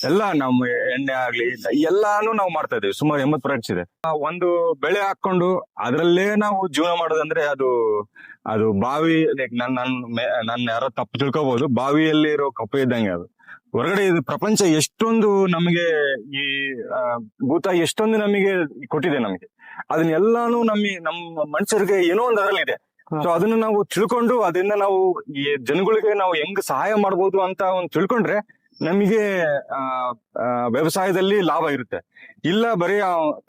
ಎಲ್ಲ ನಮ್ಮ ಎಣ್ಣೆ ಆಗ್ಲಿ ಎಲ್ಲಾನು ನಾವು ಮಾಡ್ತಾ ಇದೀವಿ. ಸುಮಾರು 80 ಪ್ರೊಡಕ್ಟ್ಸ್ ಇದೆ. ಒಂದು ಬೆಳೆ ಹಾಕೊಂಡು ಅದ್ರಲ್ಲೇ ನಾವು ಜೀವನ ಮಾಡೋದಂದ್ರೆ ಅದು ಬಾವಿ, ನನ್ನ ಯಾರೋ ತಪ್ಪು ತಿಳ್ಕೊಬಹುದು, ಬಾವಿಯಲ್ಲಿ ಇರೋ ಕಪ್ಪೆ ಇದ್ದಂಗೆ ಅದು. ಹೊರಗಡೆ ಇದು ಪ್ರಪಂಚ ಎಷ್ಟೊಂದು ನಮಗೆ, ಈ ಭೂತ ಎಷ್ಟೊಂದು ನಮಗೆ ಕೊಟ್ಟಿದೆ. ನಮಗೆ ಅದನ್ನೆಲ್ಲಾನು ನಮ್ಮ ಮನುಷ್ಯರಿಗೆ ಏನೋ ಒಂದು ಅದರಲ್ಲಿ ಇದೆ. ಸೊ ಅದನ್ನ ನಾವು ತಿಳ್ಕೊಂಡು ಅದರಿಂದ ನಾವು ಈ ಜನಗಳಿಗೆ ನಾವು ಹೆಂಗ್ ಸಹಾಯ ಮಾಡ್ಬೋದು ಅಂತ ಒಂದು ತಿಳ್ಕೊಂಡ್ರೆ ನಮಗೆ ವ್ಯವಸಾಯದಲ್ಲಿ ಲಾಭ ಇರುತ್ತೆ. ಇಲ್ಲ ಬರೀ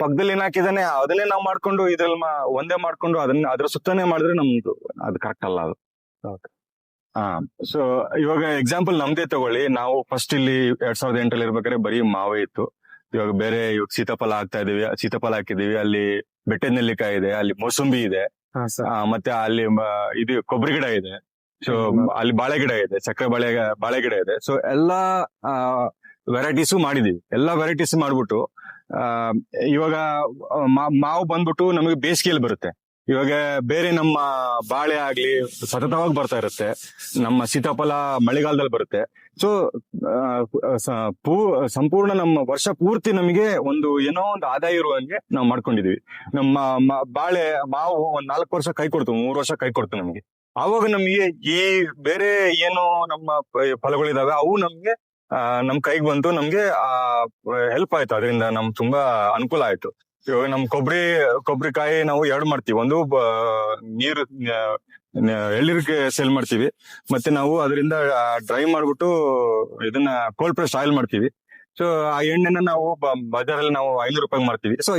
ಪಕ್ಕದಲ್ಲಿ ಏನ್ ಹಾಕಿದಾನೆ ಅದನ್ನೇ ನಾವು ಮಾಡ್ಕೊಂಡು ಇದ್ರಲ್ಲಿ ಒಂದೇ ಮಾಡ್ಕೊಂಡು ಅದ್ರ ಸುತ್ತನೇ ಮಾಡಿದ್ರೆ ನಮ್ದು ಅದು ಕರೆಕ್ಟ್ ಅಲ್ಲ ಅದು. ಸೊ ಇವಾಗ ಎಕ್ಸಾಂಪಲ್ ನಮ್ದೇ ತಗೊಳ್ಳಿ. ನಾವು ಫಸ್ಟ್ ಇಲ್ಲಿ 2008 ಇರ್ಬೇಕಾದ್ರೆ ಬರೀ ಮಾವೇ ಇತ್ತು. ಇವಾಗ ಬೇರೆ ಸೀತಾಫಲ ಸೀತಾಫಲ ಹಾಕಿದೀವಿ. ಅಲ್ಲಿ ಬೆಟ್ಟದ ನೆಲ್ಲಿಕಾಯಿ ಇದೆ, ಅಲ್ಲಿ ಮೋಸಂಬಿ ಇದೆ, ಮತ್ತೆ ಅಲ್ಲಿ ಇದು ಕೊಬ್ಬರಿ ಗಿಡ ಇದೆ. ಸೊ ಅಲ್ಲಿ ಬಾಳೆ ಗಿಡ ಇದೆ, ಸಕ್ಕರೆ ಬಾಳೆ ಗಿಡ ಇದೆ. ಸೊ ಎಲ್ಲಾ ವೆರೈಟೀಸು ಮಾಡಿದೀವಿ. ಎಲ್ಲಾ ವೆರೈಟೀಸ್ ಮಾಡ್ಬಿಟ್ಟು ಇವಾಗ ಮಾವು ಬಂದ್ಬಿಟ್ಟು ನಮಗೆ ಬೇಸಿಗೆಯಲ್ಲಿ ಬರುತ್ತೆ. ಇವಾಗ ಬೇರೆ ನಮ್ಮ ಬಾಳೆ ಆಗ್ಲಿ ಸತತವಾಗಿ ಬರ್ತಾ ಇರುತ್ತೆ. ನಮ್ಮ ಸೀತಾಫಲ ಮಳೆಗಾಲದಲ್ಲಿ ಬರುತ್ತೆ. ಸೊ ಸಂಪೂರ್ಣ ನಮ್ಮ ವರ್ಷ ಪೂರ್ತಿ ನಮಗೆ ಏನೋ ಒಂದು ಆದಾಯ ಇರುವಂಗೆ ನಾವು ಮಾಡ್ಕೊಂಡಿದೀವಿ. ನಮ್ಮ ಮಾವು ಒಂದ್ 4 ವರ್ಷ ಕೈ ಕೊಡ್ತು, 3 ವರ್ಷ ಕೈ ಕೊಡ್ತು ನಮ್ಗೆ. ಆವಾಗ ನಮ್ಗೆ ಈ ಬೇರೆ ಏನು ನಮ್ಮ ಫಲಗಳಿದಾವೆ ಅವು ನಮ್ಗೆ ನಮ್ ಕೈಗೆ ಬಂತು. ನಮ್ಗೆ ಹೆಲ್ಪ್ ಆಯ್ತು. ಅದರಿಂದ ನಮ್ಗೆ ತುಂಬಾ ಅನುಕೂಲ ಆಯ್ತು. ಇವಾಗ ನಮ್ ಕೊಬ್ಬರಿಕಾಯಿ ನಾವು 2 ಮಾಡ್ತೀವಿ. ಒಂದು ನೀರು ಎಳ್ನೀರಿಗೆ ಸೇಲ್ ಮಾಡ್ತೀವಿ, ಮತ್ತೆ ನಾವು ಅದರಿಂದ ಡ್ರೈ ಮಾಡ್ಬಿಟ್ಟು ಇದನ್ನ ಕೋಲ್ಡ್ ಪ್ರೆಸ್ ಆಯಿಲ್ ಮಾಡ್ತೀವಿ. ಸೊ ಆ ಎಣ್ಣೆನ ನಾವು ಬಜಾರಲ್ಲಿ ನಾವು 500 ರೂಪಾಯಿ ಮಾಡ್ತೀವಿ. ಸೊ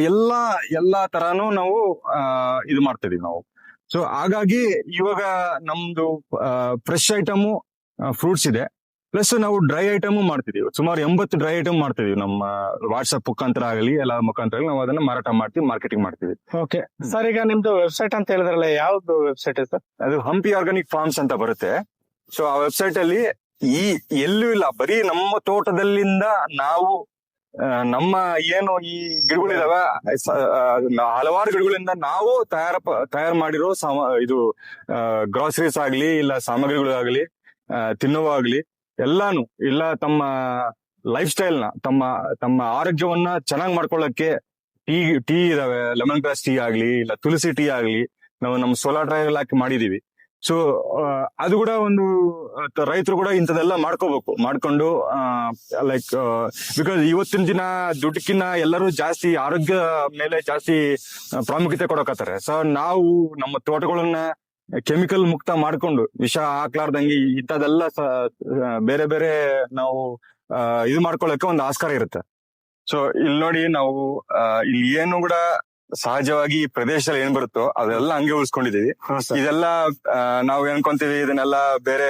ಎಲ್ಲಾ ತರಾನು ನಾವು ಇದು ಮಾಡ್ತಿದೀವಿ ನಾವು. ಸೊ ಹಾಗಾಗಿ ಇವಾಗ ನಮ್ದು ಫ್ರೆಶ್ ಐಟಮು ಫ್ರೂಟ್ಸ್ ಇದೆ, ಪ್ಲಸ್ ನಾವು ಡ್ರೈ ಐಟಮ್ ಮಾಡ್ತಿದೀವಿ. ಸುಮಾರು 80 ಡ್ರೈ ಐಟಮ್ ಮಾಡ್ತಿದೀವಿ. ನಮ್ಮ ವಾಟ್ಸ್ಆಪ್ ಮುಖಾಂತರ ಆಗಲಿ ಎಲ್ಲ ಮುಖಾಂತರ ನಾವು ಅದನ್ನ ಮಾರಾಟ ಮಾಡ್ತೀವಿ, ಮಾರ್ಕೆಟಿಂಗ್ ಮಾಡ್ತೀವಿ. ಓಕೆ ಸರ್, ಈಗ ನಿಮ್ದು ವೆಬ್ಸೈಟ್ ಅಂತ ಹೇಳಿದ್ರಲ್ಲ, ಯಾವ್ದು ವೆಬ್ಸೈಟ್ ಸರ್? ಅದು ಹಂಪಿ ಆರ್ಗಾನಿಕ್ ಫಾರ್ಮ್ಸ್ ಅಂತ ಬರುತ್ತೆ. ಸೊ ಆ ವೆಬ್ಸೈಟ್ ಅಲ್ಲಿ ಎಲ್ಲೂ ಇಲ್ಲ, ಬರೀ ನಮ್ಮ ತೋಟದಲ್ಲಿಂದ ನಾವು ನಮ್ಮ ಏನು ಈ ಗಿಡಗಳಿದಾವೆ, ಹಲವಾರು ಗಿಡಗಳಿಂದ ನಾವು ತಯಾರು ಮಾಡಿರೋ ಇದು ಗ್ರಾಸರೀಸ್ ಆಗ್ಲಿ, ಇಲ್ಲ ಸಾಮಗ್ರಿಗಳಾಗ್ಲಿ, ತಿನ್ನುವಾಗ್ಲಿ ಎಲ್ಲಾನು ಇಲ್ಲ ತಮ್ಮ ಲೈಫ್ ಸ್ಟೈಲ್ ನ ತಮ್ಮ ಆರೋಗ್ಯವನ್ನ ಚೆನ್ನಾಗಿ ಮಾಡ್ಕೊಳ್ಳಕ್ಕೆ ಟೀ ಇದಾವೆ. ಲೆಮನ್ ಗ್ರಾಸ್ ಟೀ ಆಗ್ಲಿ, ಇಲ್ಲ ತುಳಸಿ ಟೀ ಆಗ್ಲಿ, ನಾವು ನಮ್ಮ ಸೋಲಾರ್ ಡ್ರೈವ್ ಹಾಕಿ ಮಾಡಿದೀವಿ. ಸೊ ಅದು ಕೂಡ ಒಂದು ರೈತರು ಕೂಡ ಇಂಥದೆಲ್ಲ ಮಾಡ್ಕೊಂಡು ಲೈಕ್ ಬಿಕಾಸ್ ಇವತ್ತಿನ ದಿನ ದುಡ್ಡಕ್ಕಿನ್ನ ಎಲ್ಲರೂ ಜಾಸ್ತಿ ಆರೋಗ್ಯ ಮೇಲೆ ಜಾಸ್ತಿ ಪ್ರಾಮುಖ್ಯತೆ ಕೊಡಕತ್ತಾರೆ. ಸೊ ನಾವು ನಮ್ಮ ತೋಟಗಳನ್ನ ಕೆಮಿಕಲ್ ಮುಕ್ತ ಮಾಡ್ಕೊಂಡು, ವಿಷ ಹಾಕ್ಲಾರ್ದಂಗೆ ಇಂಥದೆಲ್ಲ ಬೇರೆ ನಾವು ಇದು ಮಾಡ್ಕೊಳಕ್ಕೆ ಒಂದು ಆಸ್ಕಾರ ಇರುತ್ತೆ. ಸೊ ಇಲ್ಲಿ ನೋಡಿ, ನಾವು ಇಲ್ಲಿ ಏನು ಕೂಡ ಸಹಜವಾಗಿ ಈ ಪ್ರದೇಶದಲ್ಲಿ ಏನ್ ಬರುತ್ತೋ ಅದೆಲ್ಲ ಹಂಗೆ ಉಳಿಸ್ಕೊಂಡಿದೀವಿ. ಇದೆಲ್ಲ ನಾವು ಅನ್ಕೊಂತೀವಿ ಇದನ್ನೆಲ್ಲ ಬೇರೆ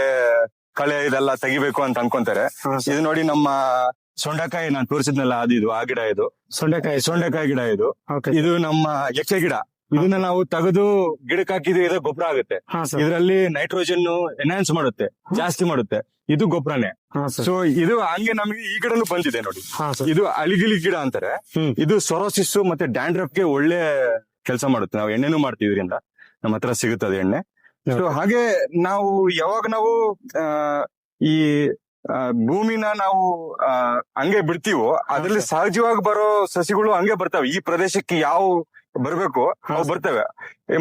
ಕಳೆ ಇದೆಲ್ಲ ತೆಗಿಬೇಕು ಅಂತ ಅನ್ಕೊಂತಾರೆ. ಇದು ನೋಡಿ, ನಮ್ಮ ಸೊಂಡೆಕಾಯಿ ನಾನು ತೋರಿಸಿದ್ನಲ್ಲ, ಆ ಗಿಡ ಇದು ಸೊಂಡೆಕಾಯಿ ಗಿಡ ಇದು. ಇದು ನಮ್ಮ ಎಕ್ಕೆ ಗಿಡ. ಇದನ್ನ ನಾವು ತೆಗೆದು ಗಿಡಕ್ಕೆ ಹಾಕಿದ್ರೆ ಇದು ಗೊಬ್ಬರ ಆಗುತ್ತೆ. ಇದರಲ್ಲಿ ನೈಟ್ರೋಜನ್ ಎನ್ಹಾನ್ಸ್ ಮಾಡುತ್ತೆ, ಜಾಸ್ತಿ ಮಾಡುತ್ತೆ. ಇದು ಗೊಬ್ಬರನೇ. ಸೊ ಇದು ಹಂಗೆ ನಮಗೆ ಈ ಗಿಡನು ಬಂದಿದೆ ನೋಡಿ. ಇದು ಅಳಿಗಿಲಿ ಗಿಡ ಅಂತಾರೆ. ಇದು ಸೊರೋಸಿಸ್ ಮತ್ತೆ ಡ್ಯಾಂಡ್ರಫ್ ಗೆ ಒಳ್ಳೆ ಕೆಲಸ ಮಾಡುತ್ತೆ. ನಾವು ಎಣ್ಣೆನೂ ಮಾಡ್ತೀವಿ ಇದರಿಂದ, ನಮ್ಮ ಹತ್ರ ಸಿಗುತ್ತದೆ ಎಣ್ಣೆ. ಸೊ ಹಾಗೆ ಯಾವಾಗ ನಾವು ಈ ಭೂಮಿನ ನಾವು ಹಂಗೆ ಬಿಡ್ತೀವೋ, ಅದ್ರಲ್ಲಿ ಸಹಜವಾಗಿ ಬರೋ ಸಸಿಗಳು ಹಂಗೆ ಬರ್ತಾವೆ. ಈ ಪ್ರದೇಶಕ್ಕೆ ಯಾವ ಬರ್ಬೇಕು ಅವು ಬರ್ತವೆ.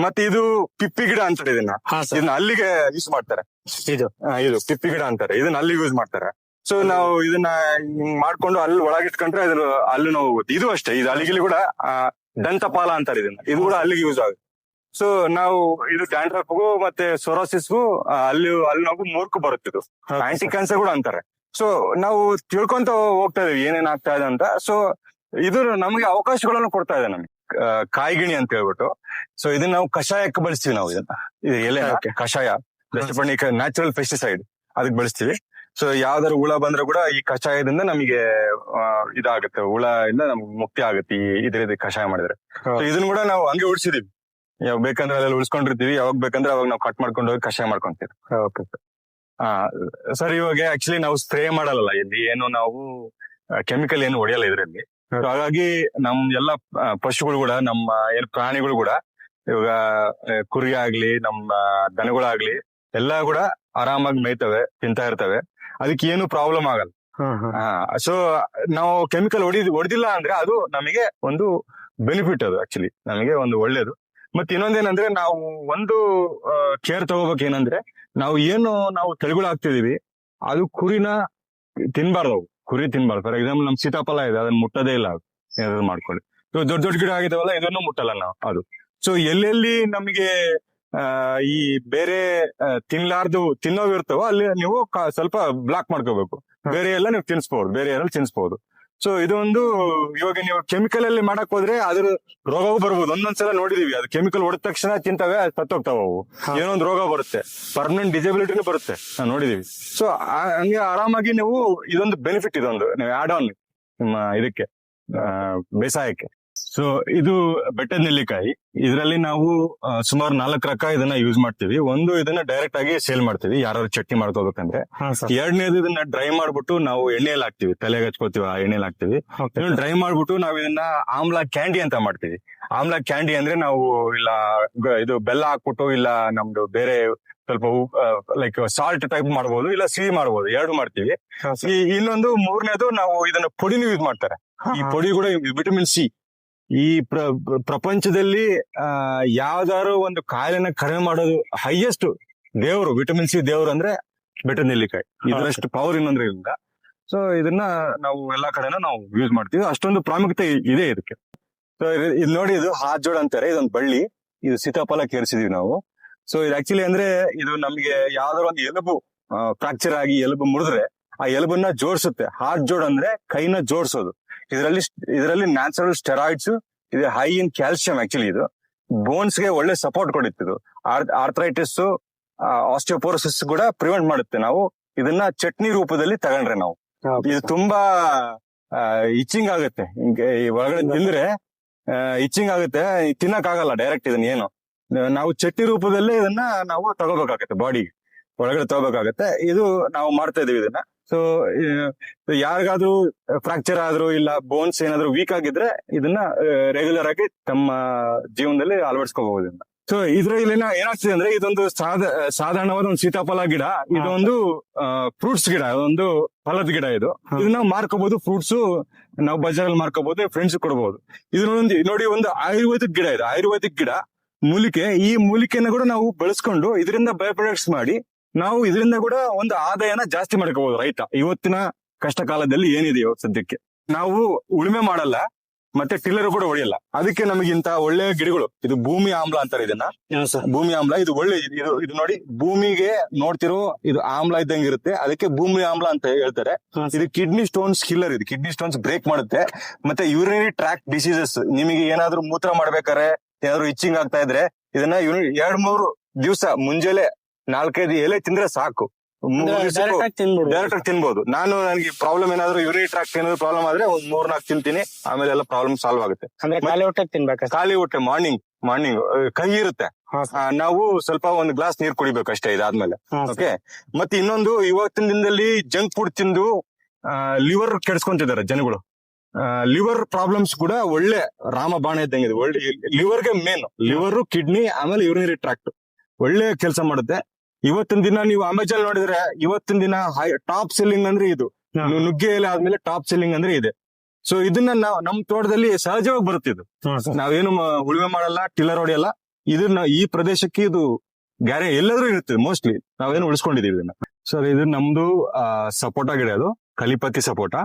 ಮತ್ತೆ ಇದು ಪಿಪ್ಪಿ ಗಿಡ ಅಂತಾರೆ. ಇದನ್ನ ಅಲ್ಲಿಗೆ ಯೂಸ್ ಮಾಡ್ತಾರೆ. ಇದು ಪಿಪ್ಪಿ ಗಿಡ ಅಂತಾರೆ. ಇದನ್ನ ಅಲ್ಲಿ ಯೂಸ್ ಮಾಡ್ತಾರೆ. ಸೊ ನಾವು ಇದನ್ನ ಹಿಂಗ್ ಮಾಡ್ಕೊಂಡು ಅಲ್ಲಿ ಒಳಗಿಟ್ಕೊಂಡ್ರೆ ಅದ್ರ ಅಲ್ಲೂ ನೋವು ಹೋಗುತ್ತೆ. ಇದು ಅಷ್ಟೇ, ಇದು ಅಲ್ಲಿಗಿಲಿ ಕೂಡ ದಂತಪಾಲ ಅಂತಾರೆ ಇದನ್ನ, ಇದು ಕೂಡ ಅಲ್ಲಿಗೆ ಯೂಸ್ ಆಗುತ್ತೆ. ಸೊ ನಾವು ಇದು ಡ್ಯಾಂಡ್ರಫ್ಗೂ ಮತ್ತೆ ಸೊರೋಸಿಸ್ಗೂ ಅಲ್ಲಿ ನೋವು ಮೂರ್ಕು ಬರುತ್ತೆ. ಇದು ಆಂಟಿ ಕ್ಯಾನ್ಸರ್ ಕೂಡ ಅಂತಾರೆ. ಸೊ ನಾವು ತಿಳ್ಕೊಂತ ಹೋಗ್ತಾ ಇದೀವಿ ಏನೇನ್ ಆಗ್ತಾ ಇದೆ ಅಂತ. ಸೊ ಇದು ನಮಗೆ ಅವಕಾಶಗಳನ್ನು ಕೊಡ್ತಾ ಇದೆ ನಮ್ಗೆ, ಕಾಯಿಗಿಣಿ ಅಂತ ಹೇಳ್ಬಿಟ್ಟು. ಸೊ ಇದನ್ನ ನಾವು ಕಷಾಯಕ್ಕೆ ಬಳಸ್ತೀವಿ. ನಾವು ಇದನ್ನ ಇದು ಎಲೆ ಕಷಾಯ, ನ್ಯಾಚುರಲ್ ಪೆಸ್ಟಿಸೈಡ್ ಅದಕ್ಕೆ ಬಳಸ್ತೀವಿ. ಸೊ ಯಾವ್ದಾದ್ರು ಹುಳ ಬಂದ್ರೆ ಕೂಡ ಈ ಕಷಾಯದಿಂದ ನಮಗೆ ಇದಾಗುತ್ತೆ, ಹುಳ ಇಂದ ನಮ್ಗೆ ಮುಕ್ತಿ ಆಗುತ್ತೆ ಇದ್ರದ್ದು ಕಷಾಯ ಮಾಡಿದ್ರೆ. ಸೊ ಇದನ್ನ ಕೂಡ ನಾವು ಹಂಗೆ ಉಳಿಸಿದೀವಿ. ಯಾವಾಗ ಬೇಕಂದ್ರೆ ಅದ್ರಲ್ಲಿ ಉಳಿಸ್ಕೊಂಡಿರ್ತೀವಿ, ಯಾವಾಗ ಬೇಕಂದ್ರೆ ಅವಾಗ ನಾವು ಕಟ್ ಮಾಡ್ಕೊಂಡು ಹೋಗಿ ಕಷಾಯ ಮಾಡ್ಕೊಂತೀವಿ. Okay sir. ಇವಾಗ ಆಕ್ಚುಲಿ ನಾವು ಸ್ಪ್ರೇ ಮಾಡಲ್ಲ ಇಲ್ಲಿ, ಏನು ನಾವು ಕೆಮಿಕಲ್ ಏನು ಹೊಡೆಯಲ್ಲ ಇದರಲ್ಲಿ. ಹಾಗಾಗಿ ನಮ್ ಎಲ್ಲ ಪಶುಗಳು ಕೂಡ, ನಮ್ಮ ಏನ್ ಪ್ರಾಣಿಗಳು ಕೂಡ, ಇವಾಗ ಕುರಿ ಆಗ್ಲಿ ನಮ್ಮ ದನಗಳಾಗ್ಲಿ ಎಲ್ಲ ಕೂಡ ಆರಾಮಾಗಿ ಮೇಯ್ತವೆ, ತಿಂತಾ ಇರ್ತವೆ. ಅದಕ್ಕೆ ಏನು ಪ್ರಾಬ್ಲಮ್ ಆಗಲ್ಲ. ಸೊ ನಾವು ಕೆಮಿಕಲ್ ಹೊಡೆದಿಲ್ಲ ಅಂದ್ರೆ ಅದು ನಮಗೆ ಒಂದು ಬೆನಿಫಿಟ್, ಅದು ಆಕ್ಚುಲಿ ನಮಗೆ ಒಂದು ಒಳ್ಳೇದು. ಮತ್ತೆ ಇನ್ನೊಂದೇನಂದ್ರೆ ನಾವು ಒಂದು ಕೇರ್ ತಗೋಬೇಕು. ಏನಂದ್ರೆ ನಾವು ತಳಿಗಳು ಹಾಕ್ತಿದೀವಿ, ಅದು ಕುರಿನ ತಿನ್ಬಾರ್ದು. ಕುರಿ ತಿನ್ಬಾರ್ದು. ಫಾರ್ ಎಕ್ಸಾಂಪಲ್ ನಮ್ ಸೀತಾಫಲ ಇದೆ, ಅದನ್ನ ಮುಟ್ಟದೇ ಇಲ್ಲ, ಏನಾದ್ರು ಮಾಡ್ಕೊಳ್ಳಿ. ದೊಡ್ಡ ದೊಡ್ಡ ಗಿಡ ಆಗಿದಾವಲ್ಲ, ಇದನ್ನು ಮುಟ್ಟಲ್ಲ ನಾವು ಅದು. ಸೊ ಎಲ್ಲೆಲ್ಲಿ ನಮಗೆ ಈ ಬೇರೆ ತಿನ್ನೋವ್ ಇರ್ತವೋ ಅಲ್ಲಿ ನೀವು ಸ್ವಲ್ಪ ಬ್ಲಾಕ್ ಮಾಡ್ಕೋಬೇಕು. ಬೇರೆ ಎಲ್ಲ ನೀವು ತಿನ್ಸ್ಬಹುದು. ಸೊ ಇದೊಂದು, ಇವಾಗ ನೀವು ಕೆಮಿಕಲ್ ಅಲ್ಲಿ ಮಾಡಕ್ ಹೋದ್ರೆ ಅದ್ರ ರೋಗವೂ ಬರ್ಬೋದು. ಒಂದೊಂದ್ಸಲ ನೋಡಿದೀವಿ, ಅದು ಕೆಮಿಕಲ್ ಹೊಡೆದ ತಕ್ಷಣ ತಿಂತವೆ, ಸತ್ತೋಗ್ತಾವ ಅವು. ಏನೋ ಒಂದು ರೋಗ ಬರುತ್ತೆ, ಪರ್ಮನೆಂಟ್ ಡಿಸಬಿಲಿಟಿನೂ ಬರುತ್ತೆ, ನಾವು ನೋಡಿದೀವಿ. ಸೊ ಹಂಗೆ ಆರಾಮಾಗಿ ನೀವು ಇದೊಂದು ಬೆನಿಫಿಟ್, ಇದೊಂದು ನೀವು ಆಡ್ ಆನ್ ನಿಮ್ಮ ಇದಕ್ಕೆ ಬೇಸಾಯಕ್ಕೆ. ಸೊ ಇದು ಬೆಟ್ಟದ ನೆಲ್ಲಿಕಾಯಿ. ಇದರಲ್ಲಿ ನಾವು ಸುಮಾರು 4 ರಕ ಇದನ್ನ ಯೂಸ್ ಮಾಡ್ತೀವಿ. ಒಂದು ಇದನ್ನ ಡೈರೆಕ್ಟ್ ಆಗಿ ಸೇಲ್ ಮಾಡ್ತೀವಿ, ಯಾರು ಚಟ್ನಿ ಮಾಡ್ಕೋಬೇಕಂದ್ರೆ. ಎರಡನೇದು ಇದನ್ನ ಡ್ರೈ ಮಾಡ್ಬಿಟ್ಟು ನಾವು ಎಣ್ಣೆಯಲ್ಲಿ ಹಾಕ್ತಿವಿ, ತಲೆಗೆ ಹಚ್ಕೋತೀವಿ, ಆ ಎಣ್ಣೆಯಲ್ಲಿ ಹಾಕ್ತಿವಿ. ಡ್ರೈ ಮಾಡ್ಬಿಟ್ಟು ನಾವು ಇದನ್ನ ಆಮ್ಲ ಕ್ಯಾಂಡಿ ಅಂತ ಮಾಡ್ತೀವಿ. ಆಮ್ಲ ಕ್ಯಾಂಡಿ ಅಂದ್ರೆ ನಾವು ಇಲ್ಲ ಇದು ಬೆಲ್ಲ ಹಾಕ್ಬಿಟ್ಟು, ಇಲ್ಲ ನಮ್ದು ಬೇರೆ ಸ್ವಲ್ಪ ಲೈಕ್ ಸಾಲ್ಟ್ ಟೈಪ್ ಮಾಡ್ಬೋದು, ಇಲ್ಲ ಸಿಹಿ ಮಾಡ್ಬೋದು, ಎರಡು ಮಾಡ್ತೀವಿ. ಇನ್ನೊಂದು ಮೂರನೇದು ನಾವು ಇದನ್ನ ಪೊಡಿನೂ ಯೂಸ್ ಮಾಡ್ತಾರೆ. ಈ ಪೊಡಿ ಕೂಡ ವಿಟಮಿನ್ ಸಿ. ಈ ಪ್ರಪಂಚದಲ್ಲಿ ಯಾವ್ದಾದ್ರು ಒಂದು ಕಾಯಿಲೆನ ಕಡಿಮೆ ಮಾಡೋದು ಹೈಯೆಸ್ಟ್ ದೇವರು, ವಿಟಮಿನ್ ಸಿ ದೇವರು ಅಂದ್ರೆ ಬೆಟ್ಟದ ನೆಲ್ಲಿಕಾಯಿ. ಇದರಷ್ಟು ಪವರ್ ಇನ್ನೊಂದ್ರೆ ಇಲ್ಲ. ಸೊ ಇದನ್ನ ನಾವು ಎಲ್ಲಾ ಕಡೆನೂ ನಾವು ಯೂಸ್ ಮಾಡ್ತೀವಿ, ಅಷ್ಟೊಂದು ಪ್ರಾಮುಖ್ಯತೆ ಇದೆ ಇದಕ್ಕೆ. ಸೊ ಇದು ನೋಡಿ, ಇದು ಹಾತ್ ಜೋಳ ಅಂತಾರೆ, ಇದೊಂದು ಬಳ್ಳಿ. ಇದು ಸೀತಾಫಲ ಕೇರಿಸಿದೀವಿ ನಾವು. ಸೊ ಇದು ಆಕ್ಚುಲಿ ಅಂದ್ರೆ ಇದು ನಮ್ಗೆ ಯಾವ್ದಾದ್ರು ಒಂದು ಎಲುಬು ಫ್ರಾಕ್ಚರ್ ಆಗಿ ಎಲುಬು ಮುರಿದ್ರೆ ಆ ಎಲುಬನ್ನ ಜೋಡಿಸುತ್ತೆ. ಹಾರ್ಟ್ ಜೋಡ್ ಅಂದ್ರೆ ಕೈನ ಜೋಡಿಸೋದು. ಇದರಲ್ಲಿ ನ್ಯಾಚುರಲ್ ಸ್ಟೆರಾಯ್ಡ್ಸ್ ಇದೆ, ಹೈ ಇನ್ ಕ್ಯಾಲ್ಸಿಯಂ. ಆಕ್ಚುಲಿ ಇದು ಬೋನ್ಸ್ ಗೆ ಒಳ್ಳೆ ಸಪೋರ್ಟ್ ಕೊಡುತ್ತೆ. ಇದು ಆರ್ಥರೈಟಿಸ್, ಆಸ್ಟಿಯೋಪೋರೋಸಿಸ್ ಕೂಡ ಪ್ರಿವೆಂಟ್ ಮಾಡುತ್ತೆ. ನಾವು ಇದನ್ನ ಚಟ್ನಿ ರೂಪದಲ್ಲಿ ತಗೊಂಡ್ರೆ ನಾವು, ಇದು ತುಂಬಾ ಇಚ್ಚಿಂಗ್ ಆಗುತ್ತೆ. ಒಳಗಡೆ ತಿಂದ್ರೆ ಇಚ್ಚಿಂಗ್ ಆಗುತ್ತೆ, ತಿನ್ನಕ್ ಆಗಲ್ಲ ಡೈರೆಕ್ಟ್. ಇದನ್ನ ಏನು ನಾವು ಚಟ್ನಿ ರೂಪದಲ್ಲೇ ಇದನ್ನ ನಾವು ತಗೋಬೇಕಾಗತ್ತೆ, ಬಾಡಿಗೆ ಒಳಗಡೆ ತಗೋಬೇಕಾಗತ್ತೆ. ಇದು ನಾವು ಮಾಡ್ತಾ ಇದೀವಿ ಇದನ್ನ. ಸೊ ಯಾರಿಗಾದ್ರೂ ಫ್ರಾಕ್ಚರ್ ಆದ್ರೂ ಇಲ್ಲ ಬೋನ್ಸ್ ಏನಾದ್ರು ವೀಕ್ ಆಗಿದ್ರೆ ಇದನ್ನ ರೆಗ್ಯುಲರ್ ಆಗಿ ತಮ್ಮ ಜೀವನದಲ್ಲಿ ಅಳವಡಿಸ್ಕೋಬಹುದು. ಸೊ ಇದ್ರಲ್ಲಿ ಏನಾಗ್ತದೆ ಅಂದ್ರೆ, ಇದೊಂದು ಸಾಧಾರಣವಾದ ಒಂದು ಸೀತಾಫಲ ಗಿಡ, ಇದೊಂದು ಫ್ರೂಟ್ಸ್ ಗಿಡ, ಒಂದು ಫಲದ ಗಿಡ. ಇದನ್ನ ನಾವು ಮಾರ್ಕೋಬಹುದು, ಫ್ರೂಟ್ಸ್ ನಾವು ಬಜಾರಲ್ಲಿ ಮಾರ್ಕೋಬಹುದು, ಫ್ರೆಂಡ್ಸ್ ಕೊಡಬಹುದು. ಇದನ್ನೊಂದು ನೋಡಿ, ಒಂದು ಆಯುರ್ವೇದಿಕ್ ಗಿಡ ಇದು, ಆಯುರ್ವೇದಿಕ್ ಗಿಡ ಮೂಲಿಕೆ. ಈ ಮೂಲಿಕೆನ ಕೂಡ ನಾವು ಬಳಸ್ಕೊಂಡು ಇದರಿಂದ ಬೈ ಪ್ರಾಡಕ್ಟ್ಸ್ ಮಾಡಿ ನಾವು ಇದರಿಂದ ಕೂಡ ಒಂದು ಆದಾಯನ ಜಾಸ್ತಿ ಮಾಡ್ಕೋಬಹುದು ರೈತ. ಇವತ್ತಿನ ಕಷ್ಟ ಕಾಲದಲ್ಲಿ ಏನಿದೆಯೋ ಸದ್ಯಕ್ಕೆ ನಾವು ಉಳುಮೆ ಮಾಡಲ್ಲ, ಮತ್ತೆ ಟಿಲ್ಲರ್ ಕೂಡ ಹೊಡೆಯಲ್ಲ. ಅದಕ್ಕೆ ನಮಗಿಂತ ಒಳ್ಳೆ ಗಿಡಗಳು, ಇದು ಭೂಮಿ ಆಮ್ಲ ಅಂತಾರೆ ಇದನ್ನ. ಭೂಮಿ ಆಮ್ಲ ಇದು ಒಳ್ಳೆ, ಇದು ನೋಡಿ, ಭೂಮಿಗೆ ನೋಡ್ತಿರೋ ಇದು ಆಮ್ಲ ಇದ್ದಂಗೆ ಇರುತ್ತೆ, ಅದಕ್ಕೆ ಭೂಮಿ ಆಮ್ಲ ಅಂತ ಹೇಳ್ತಾರೆ. ಇದು ಕಿಡ್ನಿ ಸ್ಟೋನ್ಸ್ ಕಿಲ್ಲರ್. ಇದು ಕಿಡ್ನಿ ಸ್ಟೋನ್ಸ್ ಬ್ರೇಕ್ ಮಾಡುತ್ತೆ. ಮತ್ತೆ ಯೂರಿನರಿ ಟ್ರ್ಯಾಕ್ಟ್ ಡಿಸೀಸಸ್, ನಿಮಗೆ ಏನಾದ್ರು ಮೂತ್ರ ಮಾಡ್ಬೇಕಾದ್ರೆ ಏನಾದ್ರು ಇಚ್ಚಿಂಗ್ ಆಗ್ತಾ ಇದ್ರೆ ಇದನ್ನ 2-3 ದಿವಸ ಮುಂಜಾನೆ 4-5 ಎಲೆ ತಿಂದ್ರೆ ಸಾಕು, ಡೈರೆಕ್ಟ್ ಆಗಿ ತಿನ್ಬಹುದು. ನನಗೆ ಪ್ರಾಬ್ಲಮ್ ಏನಾದ್ರು ಯೂರಿನರಿ ಟ್ರ್ಯಾಕ್ಟ್ ಏನಾದ್ರು ಪ್ರಾಬ್ಲಮ್ ಆದ್ರೆ ಒಂದ್ 3-4 ತಿಂತೀನಿ, ಆಮೇಲೆ ಎಲ್ಲ ಪ್ರಾಬ್ಲಮ್ ಸಾಲ್ವ್ ಆಗುತ್ತೆ. ಖಾಲಿ ಹೊಟ್ಟೆ ತಿನ್ಬೇಕು, ಖಾಲಿ ಹೊಟ್ಟೆ ಮಾರ್ನಿಂಗ್ ಕಹಿ ಇರುತ್ತೆ. ನಾವು ಸ್ವಲ್ಪ ಒಂದು ಗ್ಲಾಸ್ ನೀರ್ ಕುಡಿಬೇಕು ಅಷ್ಟೇ ಇದಾದ್ಮೇಲೆ. ಓಕೆ. ಮತ್ತೆ ಇನ್ನೊಂದು, ಇವತ್ತಿನ ದಿನದಲ್ಲಿ ಜಂಕ್ ಫುಡ್ ತಿಂದು ಲಿವರ್ ಕೆಡ್ಸ್ಕೊಂತಿದ್ದಾರೆ ಜನಗಳು. ಲಿವರ್ ಪ್ರಾಬ್ಲಮ್ಸ್ ಕೂಡ ಒಳ್ಳೆ ರಾಮಬಾಣ ಇದ್ದಂಗೆ ಇದೆ. ಒಳ್ಳೆ ಲಿವರ್ಗೆ ಮೇನ್ ಲಿವರ್, ಕಿಡ್ನಿ, ಆಮೇಲೆ ಯೂರಿನರಿ ಟ್ರ್ಯಾಕ್ಟ್ ಒಳ್ಳೆ ಕೆಲಸ ಮಾಡುತ್ತೆ. ಇವತ್ತಿನ ದಿನ ನೀವು ಅಮೆಜಾನ್ ನೋಡಿದ್ರೆ ಇವತ್ತಿನ ದಿನ ಟಾಪ್ ಸೆಲ್ಲಿಂಗ್ ಅಂದ್ರೆ ಇದು ನುಗ್ಗೆ ಎಲೆ ಆದ್ಮೇಲೆ ಟಾಪ್ ಸೆಲ್ಲಿಂಗ್ ಅಂದ್ರೆ ಇದೆ. ಸೊ ಇದನ್ನ ನಾವು ನಮ್ ತೋಟದಲ್ಲಿ ಸಹಜವಾಗಿ ಬರುತ್ತೆ. ಇದು ನಾವೇನು ಉಳುಮೆ ಮಾಡಲ್ಲ, ಟಿಲ್ಲರ್ ಹೊಡೆಯಲ್ಲ. ಇದನ್ನ ಈ ಪ್ರದೇಶಕ್ಕೆ ಇದು ಎಲ್ಲಾದ್ರೂ ಇರುತ್ತೆ ಮೋಸ್ಟ್ಲಿ. ನಾವೇನು ಉಳಿಸ್ಕೊಂಡಿದೀವಿ ಇದನ್ನ. ಸರ್ ಇದು ನಮ್ದು ಸಪೋಟ ಗಿಡ, ಅದು ಕಲಿಪತಿ ಸಪೋಟ.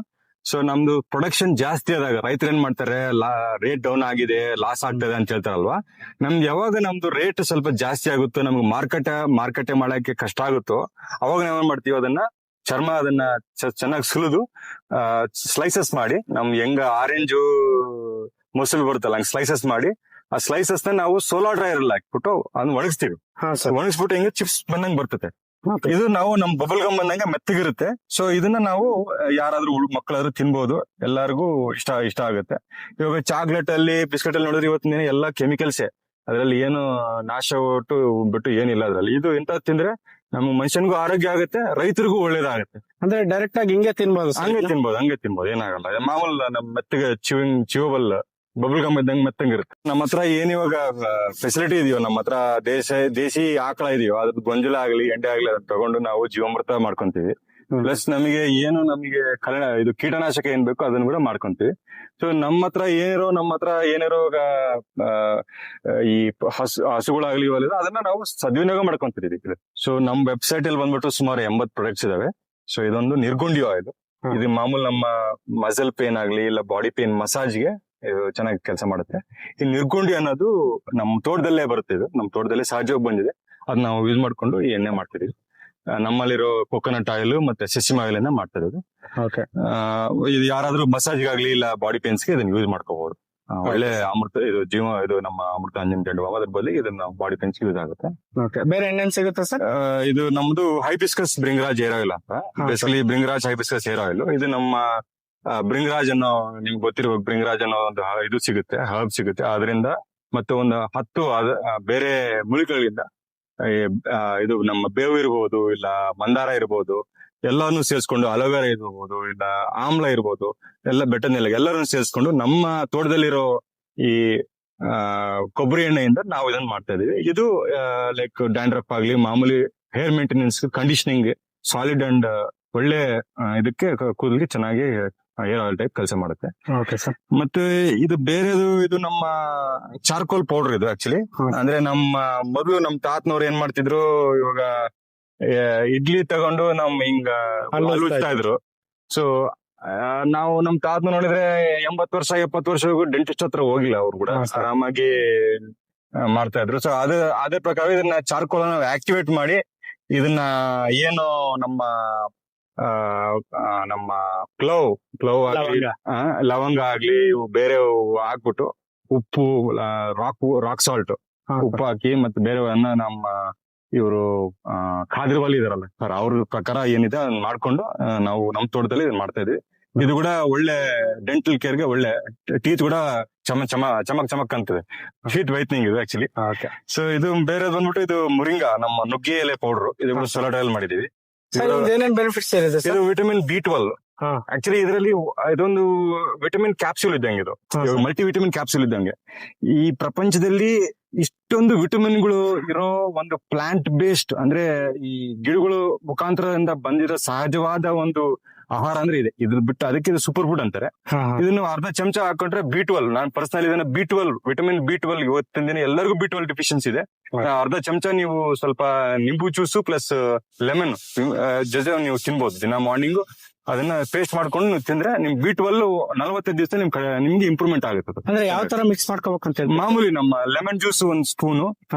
ಸೊ ನಮ್ದು ಪ್ರೊಡಕ್ಷನ್ ಜಾಸ್ತಿ ಆದಾಗ ರೈತರು ಏನ್ ಮಾಡ್ತಾರೆ, ರೇಟ್ ಡೌನ್ ಆಗಿದೆ, ಲಾಸ್ ಆಗ್ತದೆ ಅಂತ ಹೇಳ್ತಾರಲ್ವಾ. ನಮ್ದು ಯಾವಾಗ ನಮ್ದು ರೇಟ್ ಸ್ವಲ್ಪ ಜಾಸ್ತಿ ಆಗುತ್ತೋ, ನಮ್ಗೆ ಮಾರ್ಕೆಟ್ ಮಾಡಕ್ಕೆ ಕಷ್ಟ ಆಗುತ್ತೋ, ಅವಾಗ ನಾವೇನ್ ಮಾಡ್ತೀವಿ, ಅದನ್ನ ಚೆನ್ನಾಗಿ ಸುಲಿದು ಸ್ಲೈಸಸ್ ಮಾಡಿ, ಹೆಂಗ ಆರೆಂಜು ಮೊಸರು ಬರುತ್ತಲ್ಲ ಹಂಗೆ ಸ್ಲೈಸಸ್ ಮಾಡಿ, ಆ ಸ್ಲೈಸಸ್ ನ ನಾವು ಸೋಲಾರ್ ಡ್ರೈಯರ್ ಅಲ್ಲಿ ಹಾಕ್ಬಿಟ್ಟು ಅದನ್ನ ಒಣಗಿಸ್ತೀವಿ. ಒಣಗಿಸ್ಬಿಟ್ಟು ಹಿಂಗೆ ಚಿಪ್ಸ್ ಬಂದಂಗ್ ಬರ್ತದೆ. ಇದು ನಾವು ನಮ್ ಬಬಲ್ ಗಮ್ ಬಂದಂಗೆ ಮೆತ್ತಗಿರುತ್ತೆ. ಸೊ ಇದನ್ನ ನಾವು ಯಾರಾದ್ರೂ ಮಕ್ಕಳಾದ್ರೂ ತಿನ್ಬಹುದು, ಎಲ್ಲರಿಗೂ ಇಷ್ಟ ಆಗುತ್ತೆ. ಇವಾಗ ಚಾಕ್ಲೇಟ್ ಅಲ್ಲಿ, ಬಿಸ್ಕೆಟ್ ಅಲ್ಲಿ ನೋಡಿದ್ರೆ ಇವತ್ತಿನ ದಿನ ಎಲ್ಲ ಕೆಮಿಕಲ್ಸೇ, ಅದರಲ್ಲಿ ಏನು ನಾಶ ಬಿಟ್ಟು ಏನಿಲ್ಲ ಅದ್ರಲ್ಲಿ. ಇದು ಇಂತ ತಿಂದ್ರೆ ನಮ್ಮ ಮನುಷ್ಯನಿಗೂ ಆರೋಗ್ಯ ಆಗುತ್ತೆ, ರೈತರಿಗೂ ಒಳ್ಳೇದಾಗುತ್ತೆ. ಅಂದ್ರೆ ಡೈರೆಕ್ಟ್ ಆಗಿ ಹಿಂಗೆ ತಿನ್ಬೋದು, ಹಂಗೆ ತಿನ್ಬೋದು, ಏನಾಗಲ್ಲ. ಮಾಮೂಲ್ ನಮ್ ಮೆತ್ತಗೆ ಚಿವಬಲ್ ಬಬಲ್ ಗಮ್ ಇದ್ದಂಗೆ ಮೆತ್ತಂಗಿರುತ್ತೆ. ನಮ್ಮ ಹತ್ರ ಏನ್ ಇವಾಗ ಫೆಸಿಲಿಟಿ ಇದೆಯೋ, ನಮ್ಮ ಹತ್ರ ದೇಶಿ ಆಕಳ ಇದೆಯೋ, ಅದ್ರ ಗೊಂಜಲ ಆಗ್ಲಿ ಎಂಡೆ ಆಗ್ಲಿ ಅದನ್ನ ತಗೊಂಡು ನಾವು ಜೀವಾಮೃತ ಮಾಡ್ಕೊಂತೀವಿ. ಪ್ಲಸ್ ನಮಗೆ ಇದು ಕೀಟನಾಶಕ ಏನ್ ಬೇಕು ಅದನ್ನ ಕೂಡ ಮಾಡ್ಕೊಂತೀವಿ. ಸೊ ನಮ್ಮ ಹತ್ರ ಏನಿರೋ ಈ ಹಸುಗಳಾಗ್ಲಿ ಅದನ್ನ ನಾವು ಸದ್ವಿನಿಯೋಗ ಮಾಡ್ಕೊಂತೀವಿ. ಸೊ ನಮ್ ವೆಬ್ಸೈಟ್ ಅಲ್ಲಿ ಬಂದ್ಬಿಟ್ಟು ಸುಮಾರು 80 ಪ್ರಾಡಕ್ಟ್ಸ್ ಇದಾವೆ. ಸೊ ಇದೊಂದು ನಿರ್ಗುಂಡಿ ಆಯಿಲ್. ಇದು ಮಾಮೂಲ್ ನಮ್ಮ ಮಸಲ್ ಪೇನ್ ಆಗ್ಲಿ ಇಲ್ಲ ಬಾಡಿ ಪೇನ್ ಮಸಾಜ್ಗೆ ಇದು ಚೆನ್ನಾಗಿ ಕೆಲಸ ಮಾಡುತ್ತೆ. ಈ ನಿರ್ಗುಂಡಿ ಅನ್ನೋದು ನಮ್ ತೋಟದಲ್ಲೇ ಬರುತ್ತೆ. ಇದು ನಮ್ ತೋಟದಲ್ಲೇ ಸಹಜವಾಗಿ ಬಂದಿದೆ. ಅದ್ ನಾವು ಯೂಸ್ ಮಾಡ್ಕೊಂಡು ಈ ಎಣ್ಣೆ ಮಾಡ್ತಿದೀವಿ. ನಮ್ಮಲ್ಲಿರೋ ಕೋಕೋನಟ್ ಆಯಿಲ್ ಮತ್ತೆ ಸೆಸಿಮ್ ಆಯಿಲ್ ಅನ್ನ ಮಾಡ್ತಾ ಇರೋದು. ಇದು ಯಾರಾದ್ರೂ ಮಸಾಜ್ಗಾಗ್ಲಿ ಇಲ್ಲ ಬಾಡಿ ಪೇನ್ಸ್ಗೆ ಇದನ್ನ ಯೂಸ್ ಮಾಡ್ಕೋಬಹುದು. ಒಳ್ಳೆ ಅಮೃತ, ಇದು ನಮ್ಮ ಅಮೃತಾಂಜನ್ ಜಂಡು ಅದ್ರ ಬದಲಿಗೆ ಇದನ್ನ ಬಾಡಿ ಪೇನ್ಸ್ ಯೂಸ್ ಆಗುತ್ತೆ. ಬೇರೆ ಎಣ್ಣೆ ಸಿಗುತ್ತೆ ಸರ್? ಇದು ನಮ್ದು ಹೈಬಿಸ್ಕಸ್ ಬ್ರಿಂಗರಾಜ್ ಹೇರ್ ಆಯಿಲ್ ಅಂತ. Basically Bhringraj hibiscus hair oil. ಇದು ನಮ್ಮ ಬ್ರಿಂಗರಾಜ್ ಅನ್ನೋ, ನಿಮ್ಗೆ ಗೊತ್ತಿರುವ ಬ್ರಿಂಗರಾಜ್ ಅನ್ನೋ ಒಂದು ಇದು ಸಿಗುತ್ತೆ, ಹರ್ಬ್ ಸಿಗುತ್ತೆ. ಅದರಿಂದ ಮತ್ತೆ ಒಂದು 10 ಬೇರೆ ಮೂಲಿಕೆಗಳಿಂದ, ಇದು ನಮ್ಮ ಬೇವು ಇರ್ಬೋದು, ಇಲ್ಲ ಮಂದಾರ ಇರ್ಬೋದು, ಎಲ್ಲಾನು ಸೇರಿಸ್ಕೊಂಡು, ಅಲೋವೆರಾ ಇರ್ಬೋದು, ಇಲ್ಲ ಆಮ್ಲ ಇರ್ಬೋದು, ಎಲ್ಲ ಬೆಟ್ಟನೆಲ್ಲ ಎಲ್ಲರನ್ನು ಸೇರಿಸ್ಕೊಂಡು ನಮ್ಮ ತೋಟದಲ್ಲಿರೋ ಈ ಕೊಬ್ಬರಿ ಎಣ್ಣೆಯಿಂದ ನಾವು ಇದನ್ನ ಮಾಡ್ತಾ ಇದೀವಿ. ಇದು ಲೈಕ್ ಡ್ಯಾಂಡ್ರಫ್ ಆಗ್ಲಿ, ಮಾಮೂಲಿ hair maintenance, conditioning, solid and ಒಳ್ಳೆ ಇದಕ್ಕೆ ಕೂದಲಿಗೆ ಚೆನ್ನಾಗಿ ಹೇರ್ ಆಯಿಲ್ ಟೈಪ್ ಕೆಲಸ ಮಾಡುತ್ತೆ. ಮತ್ತೆ ಇದು ಬೇರೆದು, ಇದು ನಮ್ಮ ಚಾರ್ಕೋಲ್ ಪೌಡರ್. ಇದು ಆಕ್ಚುಲಿ ಅಂದ್ರೆ ಮೊದಲು ನಮ್ ತಾತನವ್ರು ಏನ್ ಮಾಡ್ತಿದ್ರು, ಇವಾಗ ಇಡ್ಲಿ ತಗೊಂಡು ಹಿಂಗ ಹಲ್ಲುಜ್ತಾ ಇದ್ರು. ಸೊ ನಾವು ನಮ್ ತಾತನ ನೋಡಿದ್ರೆ 80 ವರ್ಷ 70 ವರ್ಷವರೆಗೂ ಡೆಂಟಿಸ್ಟ್ ಹತ್ರ ಹೋಗಿಲ್ಲ, ಅವ್ರು ಕೂಡ ಆರಾಮಾಗಿ ಮಾಡ್ತಾ ಇದ್ರು. ಸೊ ಅದೇ ಪ್ರಕಾರ ಇದನ್ನ ಚಾರ್ಕೋಲ್ ನಾವು ಆಕ್ಟಿವೇಟ್ ಮಾಡಿ, ಇದನ್ನ ಏನು ನಮ್ಮ ಕ್ಲವ್ ಆಗ್ಲಿ, ಲವಂಗ ಆಗ್ಲಿ, ಇವು ಬೇರೆ ಹಾಕ್ಬಿಟ್ಟು, ಉಪ್ಪು, ರಾಕ್ ಸಾಲ್ಟ್, ಉಪ್ಪು ಹಾಕಿ ಮತ್ತೆ ಬೇರೆಯವನ್ನ ನಮ್ಮ ಇವರು ಖಾದ್ರಿವಾಲಿ ಇದಾರಲ್ಲ ಸರ್, ಅವ್ರ ಪ್ರಕಾರ ಏನಿದೆ ಅದನ್ನ ಮಾಡ್ಕೊಂಡು ನಾವು ನಮ್ ತೋಟದಲ್ಲಿ ಇದನ್ನ ಮಾಡ್ತಾ ಇದೀವಿ. ಇದು ಕೂಡ ಒಳ್ಳೆ ಡೆಂಟಲ್ ಕೇರ್ಗೆ ಒಳ್ಳೆ, ಟೀತ್ ಕೂಡ ಚಮಕ್ ಅಂತಿದೆ, ಟೀತ್ ವೈಟ್ನಿಂಗ್ ಇದು ಆಕ್ಚುಲಿ. ಸೊ ಇದು ಬೇರೆ ಬಂದ್ಬಿಟ್ಟು ಇದು ಮುರಿಂಗಾ, ನಮ್ಮ ನುಗ್ಗೆ ಎಲೆ ಪೌಡರ್. ಇದು ಕೂಡ ಸಲಾಡ್ ಆಯಿಲ್ ಮಾಡಿದೀವಿ. ಏನೇನ್ ಬೆನಿಫಿಟ್ಸ್ ಇದೆ? ಇದು ವಿಟಮಿನ್ B12. ಆಕ್ಚುಲಿ ಇದರಲ್ಲಿ ಇದೊಂದು ವಿಟಮಿನ್ ಕ್ಯಾಪ್ಸೂಲ್ ಇದ್ದಂಗೆ, ಇದು ಮಲ್ಟಿ ವಿಟಮಿನ್ ಕ್ಯಾಪ್ಸೂಲ್ ಇದ್ದಂಗೆ. ಈ ಪ್ರಪಂಚದಲ್ಲಿ ಇಷ್ಟೊಂದು ವಿಟಮಿನ್ಗಳು ಇರೋ ಒಂದು ಪ್ಲಾಂಟ್ ಬೇಸ್ಡ್, ಅಂದ್ರೆ ಈ ಗಿಡಗಳು ಮುಖಾಂತರದಿಂದ ಬಂದಿರೋ ಸಹಜವಾದ ಒಂದು ಆಹಾರ ಅಂದ್ರೆ ಇದೆ. ಇದ್ರ ಬಿಟ್ಟು ಅದಕ್ಕೆ ಇದು ಸೂಪರ್ ಫುಡ್ ಅಂತಾರೆ. ಇದನ್ನು ಅರ್ಧ ಚಮಚ ಹಾಕೊಂಡ್ರೆ B12, ನಾನು ಪರ್ಸನಲ್ ಇದನ್ನ ವಿಟಮಿನ್ B12 ಇವತ್ತಿನ ದಿನ ಎಲ್ಲರಿಗೂ B12 ಡಿಫಿಷಿಯನ್ಸಿ ಇದೆ. ಅರ್ಧ ಚಮಚ ನೀವು ಸ್ವಲ್ಪ ನಿಂಬು ಜ್ಯೂಸು ಪ್ಲಸ್ ಲೆಮನ್ ಜೊತೆ ನೀವು ತಿನ್ಬಹುದು ದಿನ ಮಾರ್ನಿಂಗ್. ಅದನ್ನ ಪೇಸ್ಟ್ ಮಾಡ್ಕೊಂಡು ನೀವು ತಿಂದ್ರೆ ನಿಮ್ B12 45 ದಿವಸ ನಿಮ್ಗೆ ಇಂಪ್ರೂವ್ಮೆಂಟ್ ಆಗುತ್ತೆ. ಅಂದ್ರೆ ಯಾವ ತರ ಮಿಕ್ಸ್ ಮಾಡ್ಕೋಬೇಕಂತ ಹೇಳಿ, ಮಾಮೂಲಿ ನಮ್ಮ ಲೆಮನ್ ಜ್ಯೂಸ್ ಒಂದು ಸ್ಪೂನು,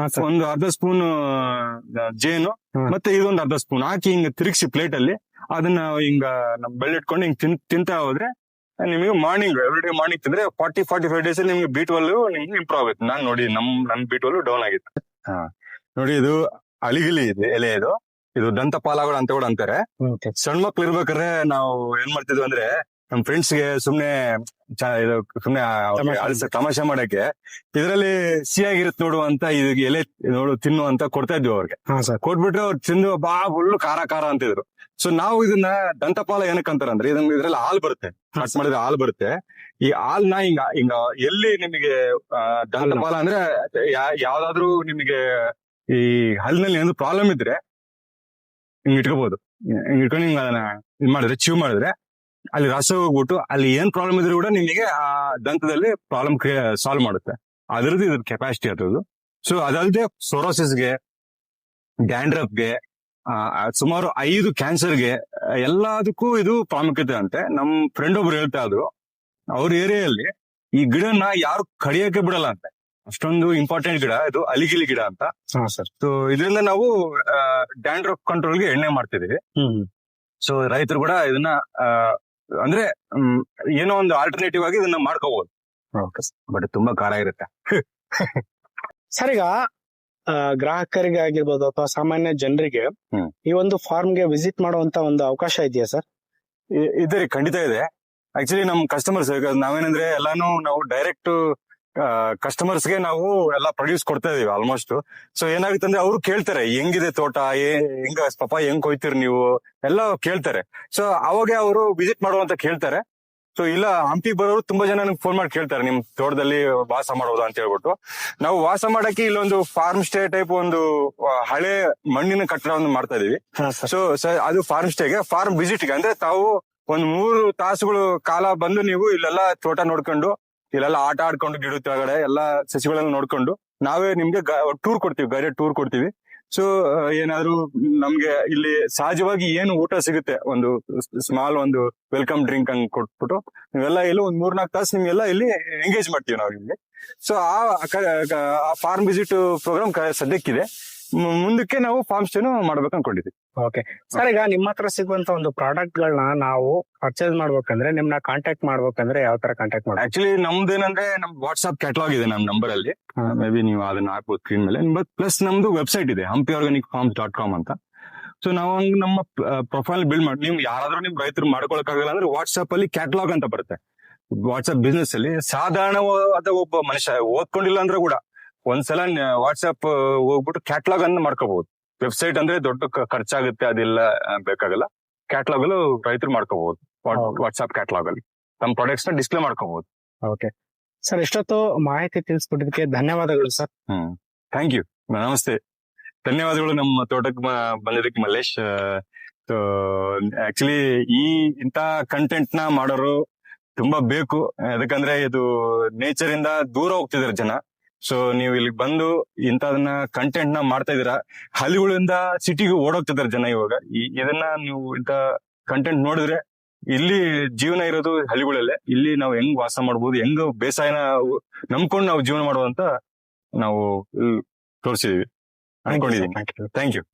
ಒಂದು ಅರ್ಧ ಸ್ಪೂನ್ ಜೇನು, ಮತ್ತೆ ಇದೊಂದು ಅರ್ಧ ಸ್ಪೂನ್ ಹಾಕಿ ಹಿಂಗ ತಿರುಗಿಸಿ ಪ್ಲೇಟ್ ಅಲ್ಲಿ ಅದನ್ನ ಹಿಂಗ ನಮ್ ಬೆಳ್ಳಿಟ್ಕೊಂಡು ಹಿಂಗ್ ತಿಂತಾ ಹೋದ್ರೆ ನಿಮಗೆ ಎವ್ರಿ ಡೇ ಮಾರ್ನಿಂಗ್ ತಿಂದ್ರೆ 40-45 ಡೇಸ್ ಅಲ್ಲಿ ನಿಮ್ಗೆ B12 ನಿಮ್ಗೆ ಇಂಪ್ರೂವ್ ಆಗುತ್ತೆ. ನಾನ್ ನೋಡಿ ನಮ್ B12 ಡೌನ್ ಆಗಿತ್ತು. ನೋಡಿ ಇದು ಅಳಿಗಿಲಿ ಇದೆ ಎಲೆ, ಇದು ದಂತಪಾಲಗಳು ಅಂತ ಕೂಡ ಅಂತಾರೆ. ಸಣ್ಣ ಮಕ್ಳು ಇರ್ಬೇಕಾದ್ರೆ ನಾವು ಏನ್ ಮಾಡ್ತಿದ್ವಿ ಅಂದ್ರೆ, ನಮ್ ಫ್ರೆಂಡ್ಸ್ ಗೆ ಸುಮ್ನೆ ತಮಾಷೆ ಮಾಡಕ್ಕೆ ಇದರಲ್ಲಿ ಸಿಹಿಯಾಗಿರುತ್ತೆ ನೋಡು ಅಂತ ಎಲೆ ತಿನ್ನು ಅಂತ ಕೊಡ್ತಾ ಇದ್ವಿ ಅವ್ರಿಗೆ. ಕೊಟ್ಬಿಟ್ರೆ ಅವ್ರು ತಿಂದು ಫುಲ್ ಖಾರ ಅಂತಿದ್ರು. ಸೊ ನಾವು ಇದನ್ನ ದಂತಪಾಲ ಏನಕ್ಕೆ ಅಂತಾರ ಅಂದ್ರೆ, ಇದ್ರಲ್ಲಿ ಹಾಲು ಬರುತ್ತೆ, ಕಟ್ ಮಾಡಿದ್ರೆ ಹಾಲು ಬರುತ್ತೆ. ಈ ಹಾಲ್ನ ಹಿಂಗ ಎಲ್ಲಿ ನಿಮಗೆ ದಂತಪಾಲ ಅಂದ್ರೆ ಯಾವ್ದಾದ್ರು ನಿಮಗೆ ಈ ಹಲ್ಲಿನಲ್ಲಿ ಏನು ಪ್ರಾಬ್ಲಮ್ ಇದ್ರೆ ಹಿಂಗ್ ಇಟ್ಕೋಬಹುದು. ಹಿಂಗ್ ಇಟ್ಕೊಂಡು ಹಿಂಗ ಅದನ್ನ ಮಾಡಿದ್ರೆ ಚೀವ್ ಮಾಡಿದ್ರೆ ಅಲ್ಲಿ ರಸ ಹೋಗ್ಬಿಟ್ಟು ಅಲ್ಲಿ ಏನ್ ಪ್ರಾಬ್ಲಮ್ ಇದ್ರೂ ಕೂಡ ನಿಮಗೆ ಆ ದಂತದಲ್ಲಿ ಪ್ರಾಬ್ಲಮ್ ಸಾಲ್ವ್ ಮಾಡುತ್ತೆ. ಅದರದ್ದು ಇದ್ರ ಕೆಪಾಸಿಟಿ ಅದ್ರದ್ದು. ಸೊ ಅದಲ್ಲದೆ ಸೋರೋಸಿಸ್ಗೆ, ಡ್ಯಾಂಡ್ರಫ್ಗೆ, ಸುಮಾರು 5 ಕ್ಯಾನ್ಸರ್ಗೆ ಎಲ್ಲದಕ್ಕೂ ಇದು ಪ್ರಾಮುಖ್ಯತೆ ಅಂತೆ. ನಮ್ ಫ್ರೆಂಡ್ ಒಬ್ರು ಹೇಳ್ತಾ ಇದ್ರು, ಅವ್ರ ಏರಿಯಾದಲ್ಲಿ ಈ ಗಿಡನ ಯಾರು ಕಡಿಯಕ್ಕೆ ಬಿಡಲ್ಲ ಅಂತೆ. ಅಷ್ಟೊಂದು ಇಂಪಾರ್ಟೆಂಟ್ ಗಿಡ ಇದು, ಅಲಿಗಿಲಿ ಗಿಡ ಅಂತ. ಸರ್. ಸೊ ಇದರಿಂದ ನಾವು ಡ್ಯಾಂಡ್ರಫ್ ಕಂಟ್ರೋಲ್ಗೆ ಎಣ್ಣೆ ಮಾಡ್ತಿದೀವಿ. ಸೊ ರೈತರು ಕೂಡ ಇದನ್ನ ಅಂದ್ರೆ ಏನೋ ಒಂದು ಆಲ್ಟರ್ನೇಟಿವ್ ಆಗಿ ಇದನ್ನ ಮಾಡ್ಕೋಬಹುದು. ಬಟ್ ತುಂಬಾ ಖಾರ ಇರುತ್ತೆ. ಸರ್, ಈಗ ಗ್ರಾಹಕರಿಗೆ ಆಗಿರ್ಬೋದು ಅಥವಾ ಸಾಮಾನ್ಯ ಜನರಿಗೆ ಈ ಒಂದು ಫಾರ್ಮ್ಗೆ ವಿಸಿಟ್ ಮಾಡುವಂತ ಒಂದು ಅವಕಾಶ ಇದೆಯಾ ಸರ್? ಇದೆ, ಖಂಡಿತ ಇದೆ. ಆಕ್ಚುಲಿ ನಮ್ ಕಸ್ಟಮರ್ಸ್ ನಾವೇನಂದ್ರೆ ಎಲ್ಲಾನು ನಾವು ಡೈರೆಕ್ಟ್ ಕಸ್ಟಮರ್ಸ್ಗೆ ನಾವು ಎಲ್ಲ ಪ್ರೊಡ್ಯೂಸ್ ಕೊಡ್ತಾ ಇದೀವಿ ಆಲ್ಮೋಸ್ಟ್. ಸೊ ಏನಾಗುತ್ತೆ ಅಂದ್ರೆ ಅವ್ರು ಕೇಳ್ತಾರೆ, ಹೆಂಗಿದೆ ತೋಟ, ಹೆಂಗ ಪಾಪ ಹೆಂಗ್ ಕೊಯ್ತೀರಿ ನೀವು ಎಲ್ಲ ಕೇಳ್ತಾರೆ. ಸೊ ಅವಾಗ ಅವರು ವಿಸಿಟ್ ಮಾಡುವಂತ ಕೇಳ್ತಾರೆ. ಸೊ ಇಲ್ಲ, ಹಂಪಿಗೆ ಬರೋರು ತುಂಬಾ ಜನ ನಂಗೆ ಫೋನ್ ಮಾಡಿ ಕೇಳ್ತಾರೆ, ನಿಮ್ ತೋಟದಲ್ಲಿ ವಾಸ ಮಾಡೋದಾ ಅಂತ ಹೇಳ್ಬಿಟ್ಟು. ನಾವು ವಾಸ ಮಾಡಕ್ಕೆ ಇಲ್ಲೊಂದು ಫಾರ್ಮ್ ಸ್ಟೇ ಟೈಪ್ ಒಂದು ಹಳೆ ಮಣ್ಣಿನ ಕಟ್ಟಡ ಒಂದು ಮಾಡ್ತಾ ಇದೀವಿ. ಸೊ ಅದು ಫಾರ್ಮ್ ಸ್ಟೇಗೆ, ಫಾರ್ಮ್ ವಿಸಿಟ್ಗೆ ಅಂದ್ರೆ ತಾವು ಒಂದ್ 3 ತಾಸುಗಳು ಕಾಲ ಬಂದು ನೀವು ಇಲ್ಲೆಲ್ಲ ತೋಟ ನೋಡ್ಕೊಂಡು, ಇಲ್ಲೆಲ್ಲ ಆಟ ಆಡ್ಕೊಂಡು, ಗಿಡದ ಕೆಳಗಡೆ ಎಲ್ಲಾ ಸಸಿಗಳೆಲ್ಲ ನೋಡ್ಕೊಂಡು ನಾವೇ ನಿಮ್ಗೆ ಟೂರ್ ಕೊಡ್ತೀವಿ, ಗೈಡೆಡ್ ಟೂರ್ ಕೊಡ್ತೀವಿ. ಸೊ ಏನಾದ್ರು ನಮ್ಗೆ ಇಲ್ಲಿ ಸಹಜವಾಗಿ ಏನು ಊಟ ಸಿಗುತ್ತೆ, ಒಂದು ಸ್ಮಾಲ್ ಒಂದು ವೆಲ್ಕಮ್ ಡ್ರಿಂಕ್ ಹಂಗ್ ಕೊಟ್ಬಿಟ್ಟು ನೀವೆಲ್ಲ ಇಲ್ಲಿ ಒಂದ್ 3-4 ತಾಸು ನಿಮ್ಗೆಲ್ಲ ಇಲ್ಲಿ ಎಂಗೇಜ್ ಮಾಡ್ತೀವಿ ನಾವು ಇಲ್ಲಿ. ಸೊ ಆ ಫಾರ್ಮ್ ವಿಸಿಟ್ ಪ್ರೋಗ್ರಾಮ್ ಸದ್ಯಕ್ಕಿದೆ. ಮುಂದಕ್ಕೆ ನಾವು ಫಾರ್ಮ್ ಸ್ಟೇನು ಮಾಡ್ಬೇಕು ಅನ್ಕೊಂಡಿದ್ವಿ. ಓಕೆ ಸರ್, ಈಗ ನಿಮ್ಮ ಹತ್ರ ಸಿಗುವಂತ ಒಂದು ಪ್ರಾಡಕ್ಟ್ ಗಳನ್ನ ನಾವು ಪರ್ಚೇಸ್ ಮಾಡ್ಬೇಕಂದ್ರೆ ನಿಮ್ನ ಕಾಂಟ್ಯಾಕ್ಟ್ ಮಾಡ್ಬೇಕಂದ್ರೆ ಯಾವ ತರ ಕಾಂಟ್ಯಾಕ್ಟ್ ಮಾಡ್ಬೇಕು? ಆಕ್ಚುಲಿ ನಮ್ದೇನಂದ್ರೆ ನಮ್ ವಾಟ್ಸ್ಆಪ್ ಕ್ಯಾಟಲಾಗ್ ಇದೆ ನಮ್ ನಂಬರ್ ಅಲ್ಲಿ. ಮೇ ಬಿ ನೀವು ಅದನ್ನ ಹಾಕ್ಬೋದು ಸ್ಕ್ರೀನ್ ಮೇಲೆ. ಪ್ಲಸ್ ನಮ್ದು ವೆಬ್ಸೈಟ್ ಇದೆ, hampiorganicfarms.com ಅಂತ. ಸೊ ನಾವು ನಮ್ಮ ಪ್ರೊಫೈಲ್ ಬಿಲ್ಡ್ ಮಾಡಿ, ನೀವು ಯಾರಾದ್ರೂ ನಿಮ್ ರೈತರು ಮಾಡ್ಕೊಳಕ್ಕಾಗಲ್ಲ ಅಂದ್ರೆ ವಾಟ್ಸ್ಆಪ್ ಅಲ್ಲಿ ಕ್ಯಾಟಲಾಗ್ ಅಂತ ಬರುತ್ತೆ. ವಾಟ್ಸ್ಆಪ್ ಬಿಸ್ನೆಸ್ ಅಲ್ಲಿ ಸಾಧಾರಣವಾದ ಒಬ್ಬ ಮನುಷ್ಯ ಓದ್ಕೊಂಡಿಲ್ಲ ಅಂದ್ರೆ ಕೂಡ ಒಂದ್ಸಲ ವಾಟ್ಸ್ಆಪ್ ಹೋಗ್ಬಿಟ್ಟು ಕ್ಯಾಟಲಾಗ್ ಅನ್ನು ಮಾಡ್ಕೋಬಹುದು. ವೆಬ್ಸೈಟ್ ಅಂದ್ರೆ ದೊಡ್ಡ ಖರ್ಚಾಗುತ್ತೆ, ಅದೆಲ್ಲ ಬೇಕಾಗಲ್ಲ. ಕ್ಯಾಟಲಾಗ್ ಅಲ್ಲೂ ರೈತರು ಮಾಡ್ಕೋಬಹುದು. ವಾಟ್ಸ್ಆಪ್ ಕ್ಯಾಟಲಾಗ್ ಅಲ್ಲಿ ನಮ್ಮ ಪ್ರಾಡಕ್ಟ್ಸ್ ನ ಡಿಸ್ಪ್ಲೇ ಮಾಡ್ಕೋಬಹುದು. ಓಕೆ ಸರ್, ಎಷ್ಟೊತ್ತು ಮಾಹಿತಿ ತಿಳಿಸ್ಕೊಟ್ಟಿದ್ದಕ್ಕೆ ಧನ್ಯವಾದಗಳು ಸರ್. ಥ್ಯಾಂಕ್ ಯು, ನಮಸ್ತೆ, ಧನ್ಯವಾದಗಳು ನಮ್ಮ ತೋಟಕ್ಕೆ ಬಂದಿದ್ದಕ್ಕೆ ಮಲ್ಲೇಶ್. ಆಕ್ಚುಲಿ ಇಂತ ಕಂಟೆಂಟ್ ನ ಮಾಡೋರು ತುಂಬಾ ಬೇಕು. ಯಾಕಂದ್ರೆ ಇದು ನೇಚರ್ ಇಂದ ದೂರ ಹೋಗ್ತಿದಾರೆ ಜನ. ಸೊ ನೀವು ಇಲ್ಲಿ ಬಂದು ಇಂಥದನ್ನ ಕಂಟೆಂಟ್ ನ ಮಾಡ್ತಾ ಇದೀರಾ. ಹಳ್ಳಿಗಳಿಂದ ಸಿಟಿಗೆ ಓಡೋಗ್ತಿದಾರೆ ಜನ ಇವಾಗ. ಇದನ್ನ ನೀವು ಇಂತ ಕಂಟೆಂಟ್ ನೋಡಿದ್ರೆ, ಇಲ್ಲಿ ಜೀವನ ಇರೋದು ಹಳ್ಳಿಗಳಲ್ಲೇ, ಇಲ್ಲಿ ನಾವು ಹೆಂಗ್ ವಾಸ ಮಾಡ್ಬೋದು, ಹೆಂಗ್ ಬೇಸಾಯನ ನಂಬ್ಕೊಂಡು ನಾವು ಜೀವನ ಮಾಡುವಂತ ನಾವು ತೋರಿಸಿದೀವಿ ಅನ್ಕೊಂಡಿದೀನಿ. Thank you.